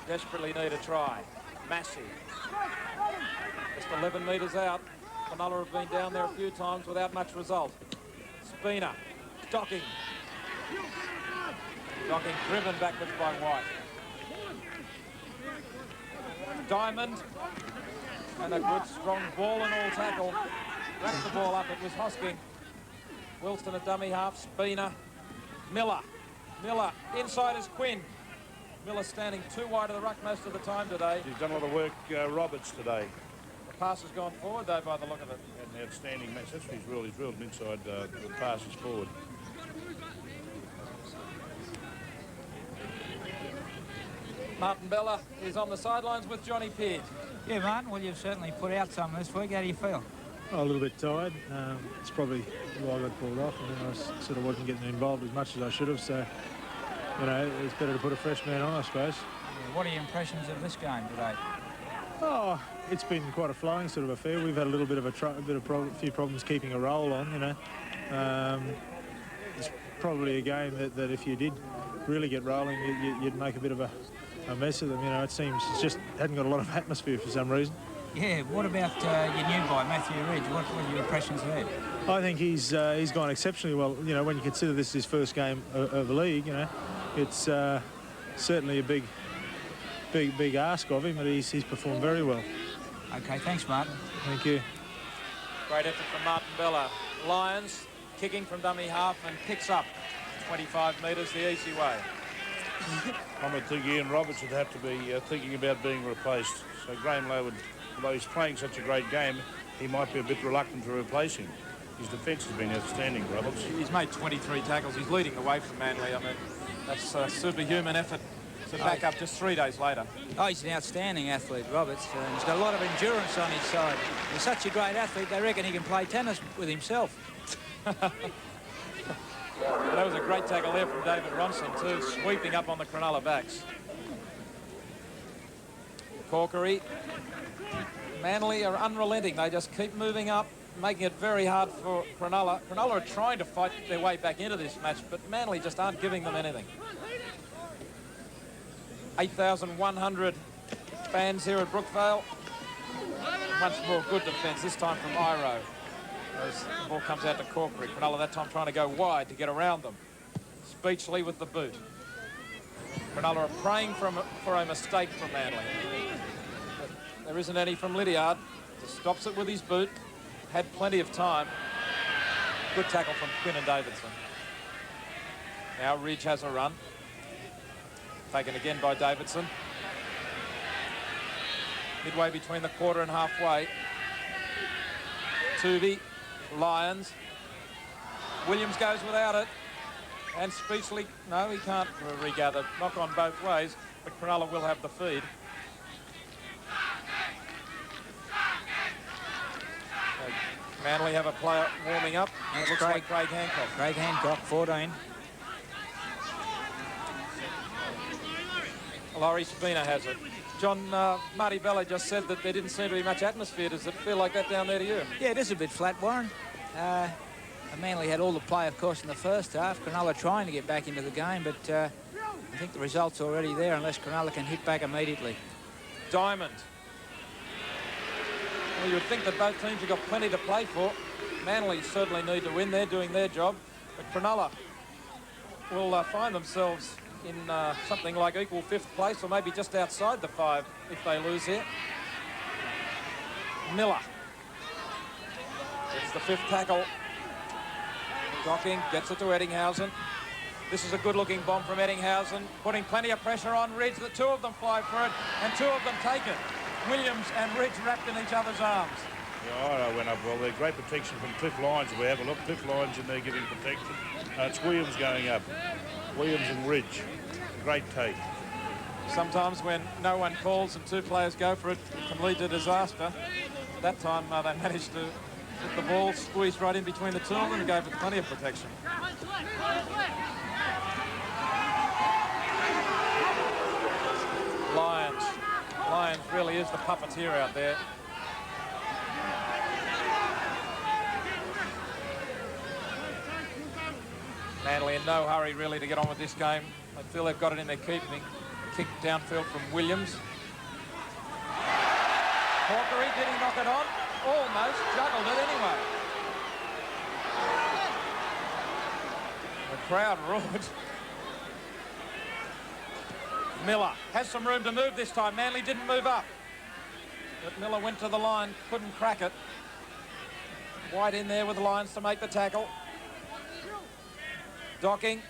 desperately need a try. Massey. Just 11 metres out. Cronulla have been down there a few times without much result. Spina. Docking. Docking driven backwards by White. Diamond. And a good strong ball and all tackle. Wrapped the ball up. It was Hosking. Wilson a dummy half. Spina. Miller. Inside is Quinn. Miller standing too wide of the ruck most of the time today. He's done a lot of work, Roberts, today. The pass has gone forward, though, by the look of it. An outstanding match. That's what he's drilled inside the passes forward. Martin Bella is on the sidelines with Johnny Pearce. Yeah, Martin, well, you've certainly put out some this week. How do you feel? Oh, a little bit tired. It's probably why I got called off. I mean, I sort of wasn't getting involved as much as I should have, so, you know, it's better to put a fresh man on, I suppose. Yeah, what are your impressions of this game today? Oh, it's been quite a flowing sort of affair. We've had a little bit of a few problems keeping a roll on, you know. It's probably a game that if you did really get rolling, you'd make a bit of a mess of them. You know, it seems it just hadn't got a lot of atmosphere for some reason. Yeah, what about your new guy, Matthew Ridge? What are your impressions there? I think he's gone exceptionally well. You know, when you consider this is his first game of the league, you know, it's certainly a big ask of him, but he's performed very well. Okay, thanks, Martin. Thank you. Great effort from Martin Bella. Lions kicking from dummy half and picks up 25 metres the easy way. I would think Ian Roberts would have to be thinking about being replaced. So Graham Lowe would, although he's playing such a great game, he might be a bit reluctant to replace him. His defence has been outstanding, Roberts. He's made 23 tackles. He's leading the way from Manly. I mean, that's a superhuman effort to back up just 3 days later. Oh, he's an outstanding athlete, Roberts. He's got a lot of endurance on his side. He's such a great athlete, they reckon he can play tennis with himself. That was a great tackle there from David Ronson too, sweeping up on the Cronulla backs. Corkery. Manly are unrelenting. They just keep moving up, making it very hard for Cronulla. Cronulla are trying to fight their way back into this match, but Manly just aren't giving them anything. 8,100 fans here at Brookvale. Much more good defence, this time from Iro. As the ball comes out to Corkery. Cronulla that time trying to go wide to get around them. Speechley with the boot. Cronulla are praying for a mistake from Manly. But there isn't any from Lydiard. Just stops it with his boot. Had plenty of time. Good tackle from Quinn and Davidson. Now Ridge has a run. Taken again by Davidson. Midway between the quarter and halfway. Tuvey, Lions. Williams goes without it. And Speechley, no, he can't regather. Knock on both ways, but Cronulla will have the feed. So Manly have a player warming up. It looks like Craig Hancock. Craig Hancock, 14. Laurie Spina has it. John, Marty Bella just said that there didn't seem to be much atmosphere. Does it feel like that down there to you? Yeah, it is a bit flat, Warren. Manly had all the play, of course, in the first half. Cronulla trying to get back into the game, but I think the result's already there unless Cronulla can hit back immediately. Diamond. Well, you would think that both teams have got plenty to play for. Manly certainly need to win. They're doing their job. But Cronulla will find themselves in something like equal 5th place or maybe just outside the 5 if they lose here. Miller. It's the 5th tackle. Docking gets it to Eddinghausen. This is a good-looking bomb from Eddinghausen, putting plenty of pressure on Ridge. The 2 of them fly for it, and 2 of them take it. Williams and Ridge wrapped in each other's arms. Yeah, I went up well. They're great protection from Cliff Lyons. If we have a look, Cliff Lyons in there giving protection. It's Williams going up. Williams and Ridge. Great take. Sometimes when no one calls and 2 players go for it, it can lead to disaster. That time they managed to get the ball squeezed right in between the 2 of them and gave it plenty of protection. Lions. Lions really is the puppeteer out there. Manly in no hurry really to get on with this game. They feel they've got it in their keeping. Kick downfield from Williams. Corkery, did he knock it on? Almost juggled it anyway. The crowd roared. Miller has some room to move this time. Manly didn't move up. But Miller went to the line, couldn't crack it. White in there with the Lions to make the tackle. Docking.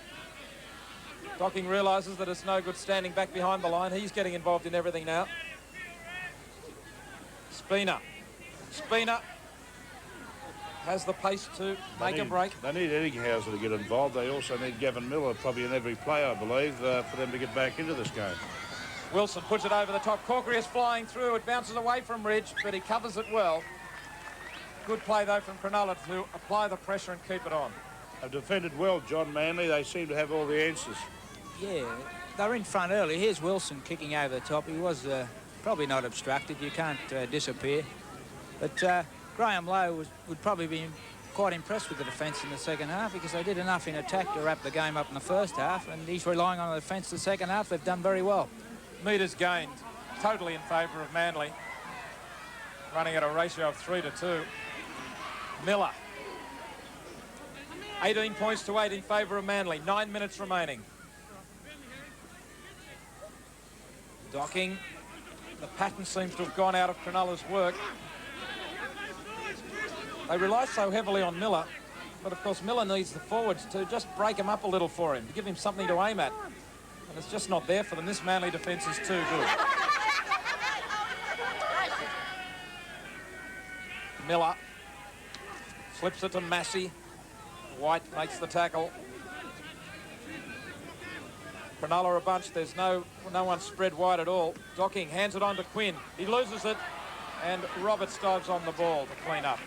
Docking realises that it's no good standing back behind the line. He's getting involved in everything now. Spina. Spina has the pace to make a break. They need Eddinghausen to get involved. They also need Gavin Miller, probably in every play, I believe, for them to get back into this game. Wilson puts it over the top. Corkery is flying through. It bounces away from Ridge, but he covers it well. Good play, though, from Cronulla to apply the pressure and keep it on. They've defended well, John Manly. They seem to have all the answers. Yeah, they're in front early. Here's Wilson kicking over the top. He was probably not obstructed. You can't disappear. But Graham Lowe would probably be quite impressed with the defence in the second half because they did enough in attack to wrap the game up in the first half, and he's relying on the defence the second half. They've done very well. Metres gained, totally in favour of Manly, running at a ratio of 3-2. Miller, 18 points to 8 in favour of Manly. 9 minutes remaining. Docking. The pattern seems to have gone out of Cronulla's work. They rely so heavily on Miller, but of course Miller needs the forwards to just break him up a little for him, to give him something to aim at. And it's just not there for them. This Manly defence is too good. Miller slips it to Massey. White makes the tackle. Cronulla a bunch. There's no one spread wide at all. Docking hands it on to Quinn. He loses it, and Roberts dives on the ball to clean up.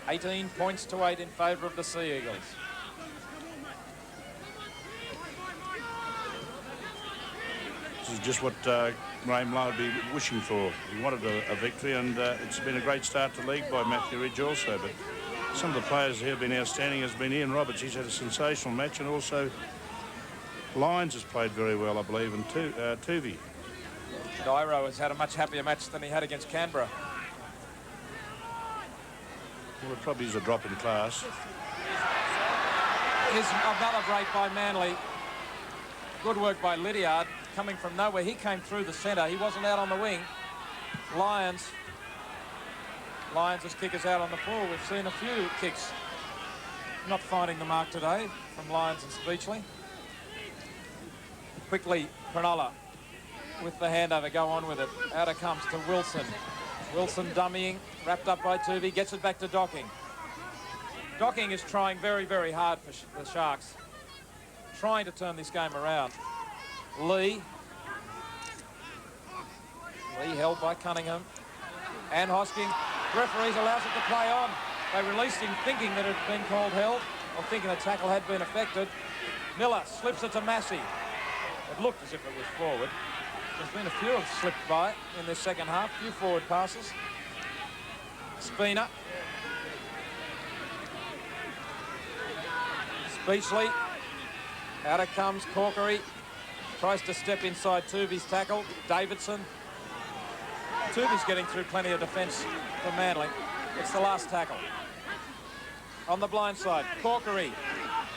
18 points to 8 in favour of the Sea Eagles. This is just what Graham Lowe would be wishing for. He wanted a victory, and it's been a great start to league by Matthew Ridge also. But some of the players here have been outstanding. Has been Ian Roberts. He's had a sensational match, and also Lyons has played very well, I believe, and Tuvey. Dyro has had a much happier match than he had against Canberra. Well, it probably is a drop in class. Here's another break by Manly. Good work by Lydiard, coming from nowhere. He came through the centre. He wasn't out on the wing. Lyons' kick is out on the full. We've seen a few kicks not finding the mark today from Lyons and Speechley. Quickly, Cronulla with the handover, go on with it. Out it comes to Wilson. Wilson dummying, wrapped up by Tuvey, gets it back to Docking. Docking is trying very, very hard for the Sharks, trying to turn this game around. Lee held by Cunningham. And Hosking, referees allows it to play on. They released him thinking that it had been called held, or thinking the tackle had been affected. Miller slips it to Massey. It looked as if it was forward. There's been a few have slipped by in this second half, few forward passes. Spina. Speechley. Out it comes Corkery. Tries to step inside Tuvey's tackle. Davidson. Tuvey's getting through plenty of defence for Manly. It's the last tackle. On the blind side, Corkery.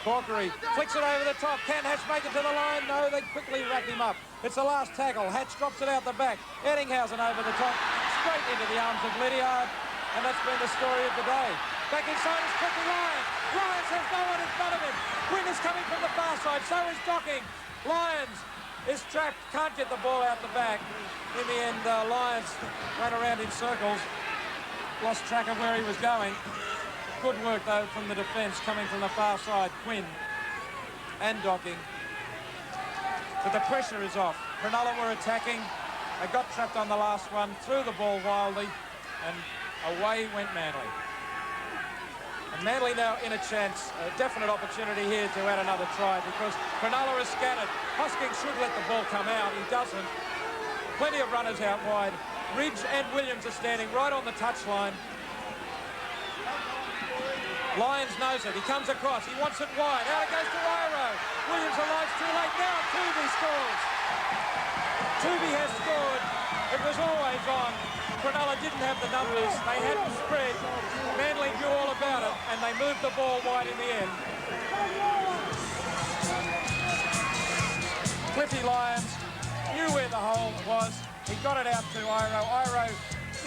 Corkery flicks it over the top. Can Hatch make it to the line? No, they quickly wrap him up. It's the last tackle. Hatch drops it out the back. Eddinghausen over the top, straight into the arms of Lydiard. And that's been the story of the day. Back inside is quickly Lyons. Lyons has no one in front of him. Quinn is coming from the far side. So is Docking. Lyons is trapped. Can't get the ball out the back. In the end, Lyons ran around in circles. Lost track of where he was going. Good work, though, from the defence coming from the far side. Quinn and Docking. But the pressure is off. Cronulla were attacking. They got trapped on the last one, threw the ball wildly, and away went Manly. And Manly now in a chance, a definite opportunity here to add another try because Cronulla is scattered. Hosking should let the ball come out. He doesn't. Plenty of runners out wide. Ridge and Williams are standing right on the touchline. Lyons knows it. He comes across. He wants it wide. Out it goes to Iro. Williams arrives too late. Now Tuvey scores. Tuvey has scored. It was always on. Cronulla didn't have the numbers. They had the spread. Manly knew all about it, and they moved the ball wide in the end. Cliffy Lyons knew where the hole was. He got it out to Iro. Iro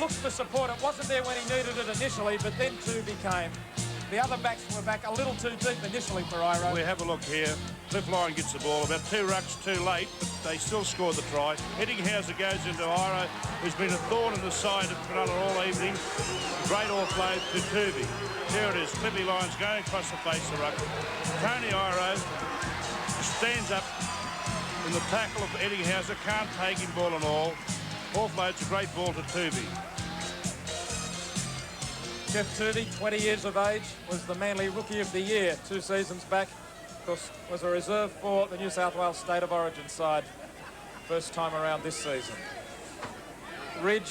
looked for support. It wasn't there when he needed it initially, but then Tuvey came. The other backs were back a little too deep initially for Iro. We have a look here. Cliff Lyon gets the ball about 2 rucks too late, but they still scored the try. Eddinghausen goes into Iro, who's been a thorn in the side of Cronulla all evening. Great offload to Tuvey. There it is. Cliffy Lyons going across the face of the ruck. Tony Iro stands up in from the tackle of Eddinghauser. Can't take him ball and all. Offloads a great ball to Tooby. Jeff Tooby, 20 years of age, was the Manly Rookie of the Year 2 seasons back. Of course, was a reserve for the New South Wales State of Origin side first time around this season. Ridge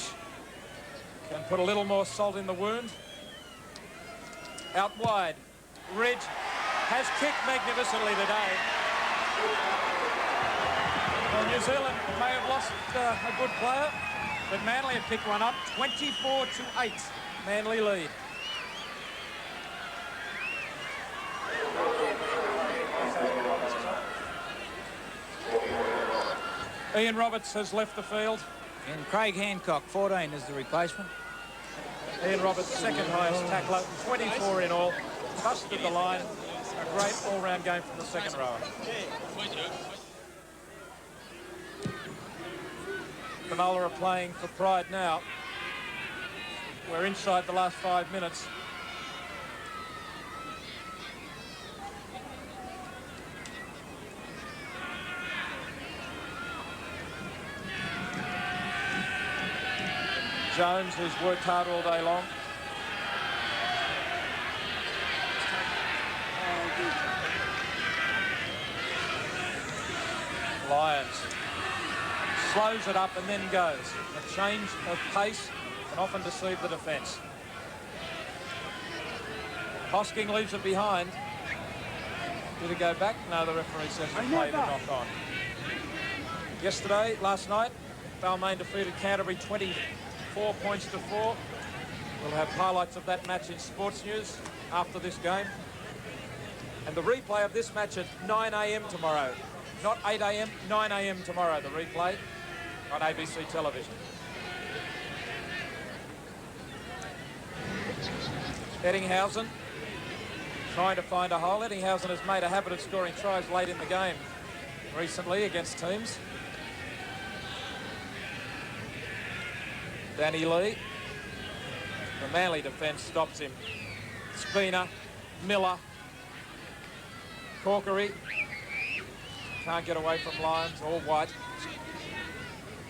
can put a little more salt in the wound. Out wide. Ridge has kicked magnificently today. Well, New Zealand may have lost a good player, but Manly have picked one up. 24-8. Manly lead. Ian Roberts has left the field. And Craig Hancock, 14, is the replacement. Ian Roberts, second highest tackler, 24 in all. Busted the line. A great all-round game from the second rower. Cronulla are playing for pride now. We're inside the last 5 minutes. Jones has worked hard all day long. Lyons slows it up and then goes. A change of pace can often deceive the defence. Hosking leaves it behind. Did it go back? No, the referee says it played the knock on. Last night, Balmain defeated Canterbury 24 points to 4. We'll have highlights of that match in Sports News after this game. And the replay of this match at 9 a.m. tomorrow. Not 8 a.m., 9 a.m. tomorrow, the replay on ABC television. Eddinghausen trying to find a hole. Eddinghausen has made a habit of scoring tries late in the game recently against teams. Danny Lee. The Manly defence stops him. Spina, Miller, Corkery. Can't get away from Lyons, all white.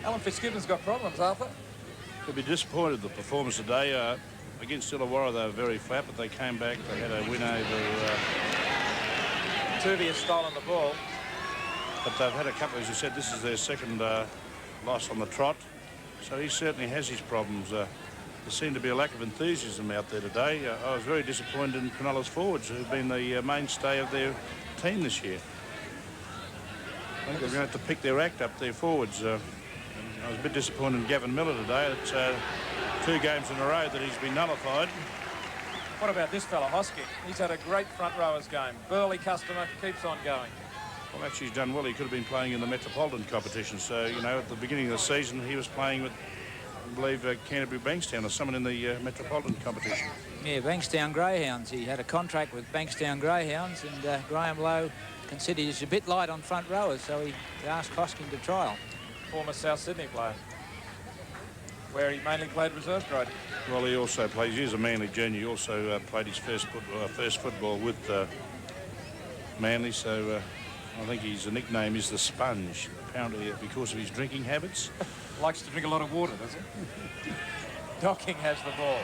Alan Fitzgibbon's got problems, Arthur. Could be disappointed with the performance today. Against Illawarra, they were very flat, but they came back. They had a win over... Tooby has stolen the ball. But they've had a couple, as you said, this is their second loss on the trot. So he certainly has his problems. There seemed to be a lack of enthusiasm out there today. I was very disappointed in Cronulla's forwards, who've been the mainstay of their team this year. I think they're going to have to pick their act up, their forwards. I was a bit disappointed in Gavin Miller today. It's 2 games in a row that he's been nullified. What about this fella, Hosking? He's had a great front rowers game. Burley customer, keeps on going. Well, actually, he's done well. He could have been playing in the Metropolitan competition. So, you know, at the beginning of the season, he was playing with, I believe, Canterbury Bankstown or someone in the Metropolitan competition. Yeah, Bankstown Greyhounds. He had a contract with Bankstown Greyhounds, and Graham Lowe considered he's a bit light on front rowers, so he asked Hosking to trial. Former South Sydney player, where he mainly played reserve grade. Well, he also plays, he's a Manly junior. He also played his first football with Manly, so I think his nickname is the Sponge, apparently because of his drinking habits. Likes to drink a lot of water, does he? Docking has the ball.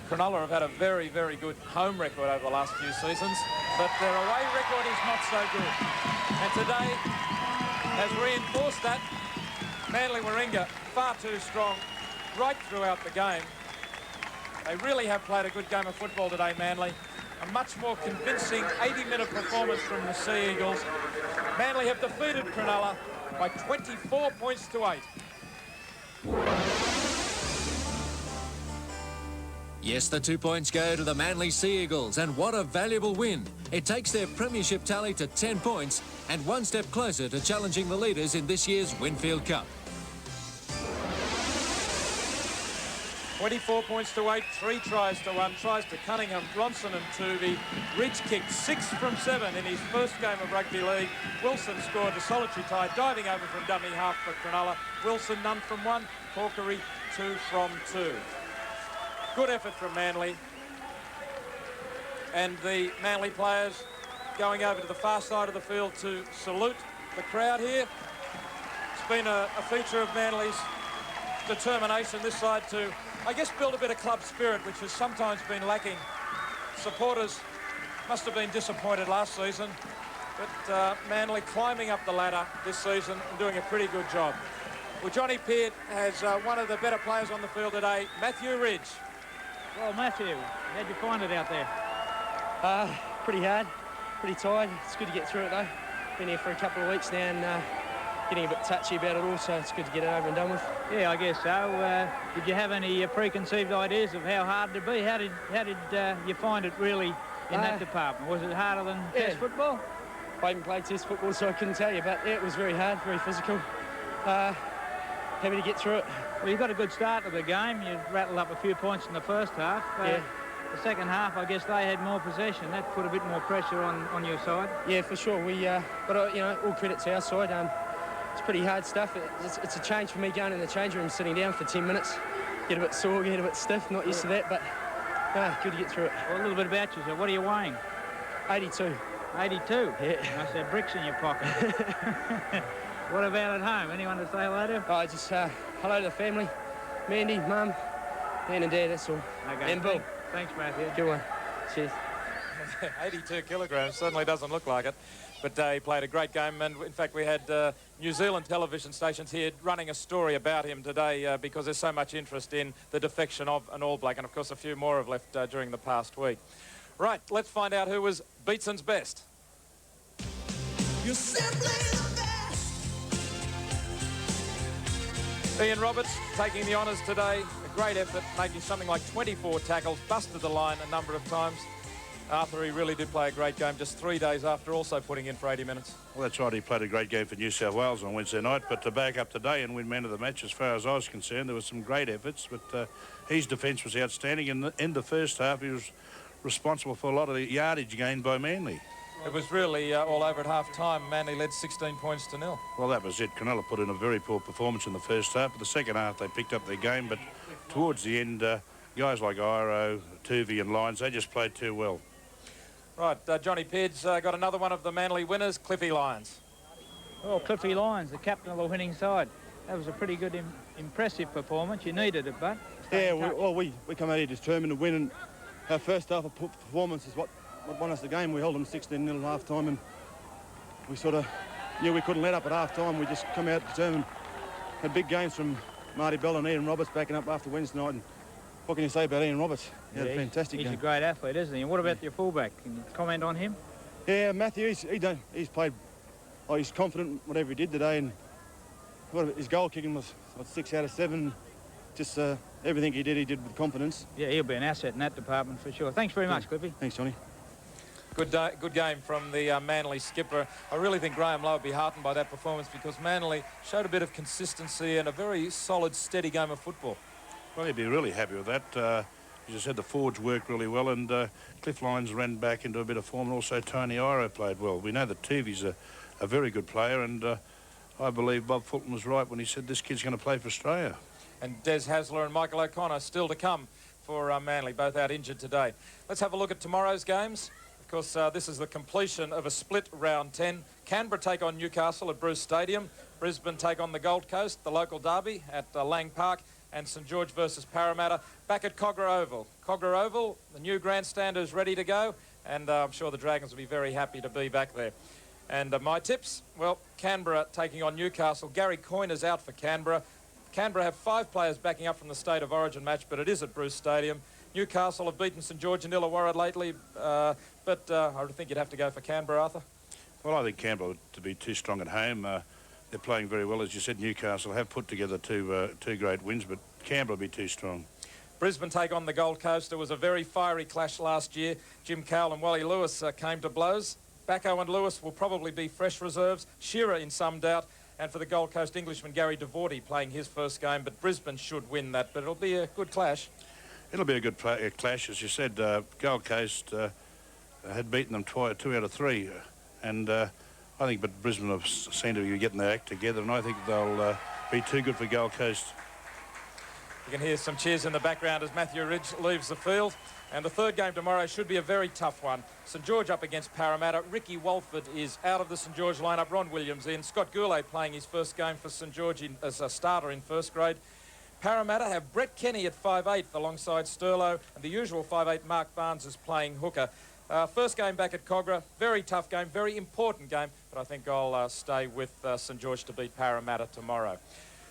Cronulla have had a very, very good home record over the last few seasons, but their away record is not so good. And today has reinforced that. Manly Warringah far too strong right throughout the game. They really have played a good game of football today, Manly. A much more convincing 80-minute performance from the Sea Eagles. Manly have defeated Cronulla by 24 points to 8. Yes, the 2 points go to the Manly Sea Eagles, and what a valuable win. It takes their premiership tally to 10 points and one step closer to challenging the leaders in this year's Winfield Cup. 24 points to 8, 3 tries to 1, tries to Cunningham, Bronson and Tooby. Ridge kicked 6 from 7 in his first game of rugby league. Wilson scored a solitary try, diving over from dummy half for Cronulla. Wilson none from 1, Corkery 2 from 2. Good effort from Manly. And the Manly players going over to the far side of the field to salute the crowd here. It's been a feature of Manly's determination this side to, I guess, build a bit of club spirit, which has sometimes been lacking. Supporters must have been disappointed last season, but Manly climbing up the ladder this season and doing a pretty good job. Well, Johnny Peart has one of the better players on the field today, Matthew Ridge. Well, Matthew, how'd you find it out there? Pretty hard, pretty tired. It's good to get through it though. Been here for a couple of weeks now and getting a bit touchy about it all, so it's good to get it over and done with. Yeah, I guess so. Did you have any preconceived ideas of how hard it'd be? How did you find it really in that department? Was it harder than Test football? I haven't played Test football, so I couldn't tell you, but yeah, it was very hard, very physical. Happy to get through it. Well, you got a good start to the game. You rattled up a few points in the first half. Yeah. The second half, I guess they had more possession. That put a bit more pressure on your side. Yeah, for sure. We, but you know, all credit to our side. It's pretty hard stuff. It's a change for me going in the change room, sitting down for 10 minutes. Get a bit sore, get a bit stiff. Not used to that, but good to get through it. Well, a little bit about you. So what are you weighing? 82. 82? Yeah. Must have bricks in your pocket. What about at home? Anyone to say hello to? Oh, just hello to the family. Mandy, Mum, Dan and Dad, that's all. Okay. And Bill. Thanks, Matthew. Good one. Cheers. 82 kilograms, certainly doesn't look like it. But he played a great game, and in fact we had New Zealand television stations here running a story about him today because there's so much interest in the defection of an All Black, and of course a few more have left during the past week. Right, let's find out who was Beatson's best. You're simply the best. Ian Roberts taking the honours today. A great effort, making something like 24 tackles, busted the line a number of times. Arthur, he really did play a great game just 3 days after also putting in for 80 minutes. Well, that's right. He played a great game for New South Wales on Wednesday night, but to back up today and win man of the match, as far as I was concerned, there were some great efforts, but his defence was outstanding. In the first half, he was responsible for a lot of the yardage gained by Manly. It was really all over at half-time. Manly led 16 points to 0. Well, that was it. Cronulla put in a very poor performance in the first half, but the second half they picked up their game, but towards the end, guys like Iro, Tuvey and Lyons, they just played too well. Right, Johnny Peart's got another one of the Manly winners, Cliffy Lyons. Oh, Cliffy Lyons, the captain of the winning side. That was a pretty good, impressive performance. You needed it, but... Yeah, we come out here determined to win, and our first half of performance is what won us the game. We held them 16-0 at half-time, and we sort of, we couldn't let up at half-time. We just come out determined. Had big games from Marty Bell and Ian Roberts backing up after Wednesday night, and what can you say about Ian Roberts? He had a fantastic game. He's a great athlete, isn't he? And what about your fullback? Can you comment on him? Yeah, Matthew, he's played, he's confident whatever he did today, and his goal kicking was 6 out of 7. Just everything he did with confidence. Yeah, he'll be an asset in that department for sure. Thanks very much, Cliffy. Thanks, Johnny. Good game from the Manly skipper. I really think Graham Lowe would be heartened by that performance because Manly showed a bit of consistency and a very solid, steady game of football. Well, he'd be really happy with that. As you said, the forwards worked really well, and Cliff Lyons ran back into a bit of form, and also Tony Iro played well. We know that Tuvey's a very good player, and I believe Bob Fulton was right when he said this kid's going to play for Australia. And Des Hasler and Michael O'Connor still to come for Manly, both out injured today. Let's have a look at tomorrow's games. Of course, this is the completion of a split round 10. Canberra take on Newcastle at Bruce Stadium. Brisbane take on the Gold Coast, the local derby at Lang Park. And St George versus Parramatta back at Cogra Oval. Cogra Oval, the new grandstand is ready to go, and I'm sure the Dragons will be very happy to be back there. And my tips, well, Canberra taking on Newcastle. Gary Coyne is out for Canberra. Canberra have 5 players backing up from the State of Origin match, but it is at Bruce Stadium. Newcastle have beaten St George and Illawarra lately, but I think you'd have to go for Canberra, Arthur. Well, I think Canberra to be too strong at home. They're playing very well. As you said, Newcastle have put together two great wins, but Canberra will be too strong. Brisbane take on the Gold Coast. It was a very fiery clash last year. Jim Cowell and Wally Lewis came to blows. Bacco and Lewis will probably be fresh reserves. Shearer in some doubt. And for the Gold Coast Englishman, Gary Devorty playing his first game. But Brisbane should win that. But it'll be a good clash. It'll be a good clash. As you said, Gold Coast had beaten them 2 out of 3. And I think but Brisbane have seemed to be getting their act together. And I think they'll be too good for Gold Coast. You can hear some cheers in the background as Matthew Ridge leaves the field. And the third game tomorrow should be a very tough one. St George up against Parramatta. Ricky Walford is out of the St George lineup. Ron Williams in. Scott Goulet playing his first game for St George as a starter in first grade. Parramatta have Brett Kenny at 5'8" alongside Sterlo, and the usual 5'8" Mark Barnes is playing hooker. First game back at Cogra. Very tough game, very important game, but I think I'll stay with St George to beat Parramatta tomorrow.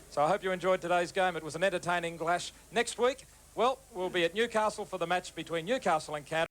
So I hope you enjoyed today's game. It was an entertaining clash. Next week, well, we'll be at Newcastle for the match between Newcastle and Canterbury.